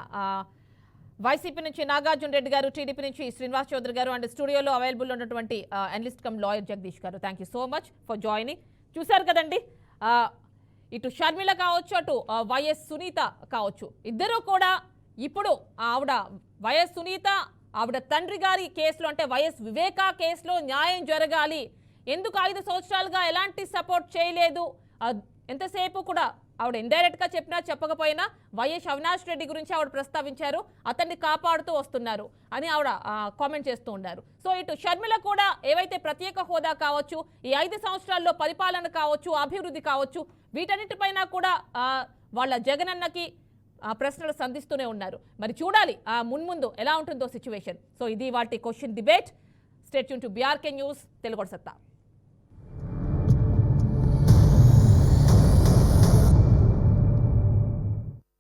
వైసీపీ నుంచి నాగార్జున రెడ్డి గారు, టీడీపీ నుంచి శ్రీనివాస్ చౌదరి గారు, అండ్ స్టూడియోలో అవైలబుల్ ఉన్నటువంటి అనలిస్ట్ కమ్ లాయర్ జగదీష్ గారు. Thank you so much for joining. చూశారు కదండి, ఇటు షర్మిల కావచ్చు, అటు వైఎస్ సునీత కావచ్చు, ఇద్దరూ కూడా ఇప్పుడు ఆవిడ వైఎస్ సునీత ఆవిడ తండ్రి గారి కేసులో, అంటే వైఎస్ వివేకా కేసులో న్యాయం జరగాలి, ఎందుకు 5 సంవత్సరాలుగా ఎలాంటి సపోర్ట్ చేయలేదు, ఎంతసేపు కూడా ఆవిడ ఇండైరెక్ట్గా చెప్పినా చెప్పకపోయినా వైఎస్ అవినాష్ రెడ్డి గురించి ఆవిడ ప్రస్తావించారు, అతన్ని కాపాడుతూ వస్తున్నారు అని ఆవిడ కామెంట్ చేస్తూ ఉన్నారు. సో ఇటు షర్మిల కూడా ఏవైతే ప్రత్యేక హోదా కావచ్చు, ఈ 5 సంవత్సరాల్లో పరిపాలన కావచ్చు, అభివృద్ధి కావచ్చు, వీటన్నిటిపైన కూడా వాళ్ళ జగనన్నకి ప్రశ్నలు సంధిస్తూనే ఉన్నారు. మరి చూడాలి మున్ముందు ఎలా ఉంటుందో సిచ్యువేషన్. సో ఇది వాటి question debate. Stay tune to BRK news Telugu సత్తా.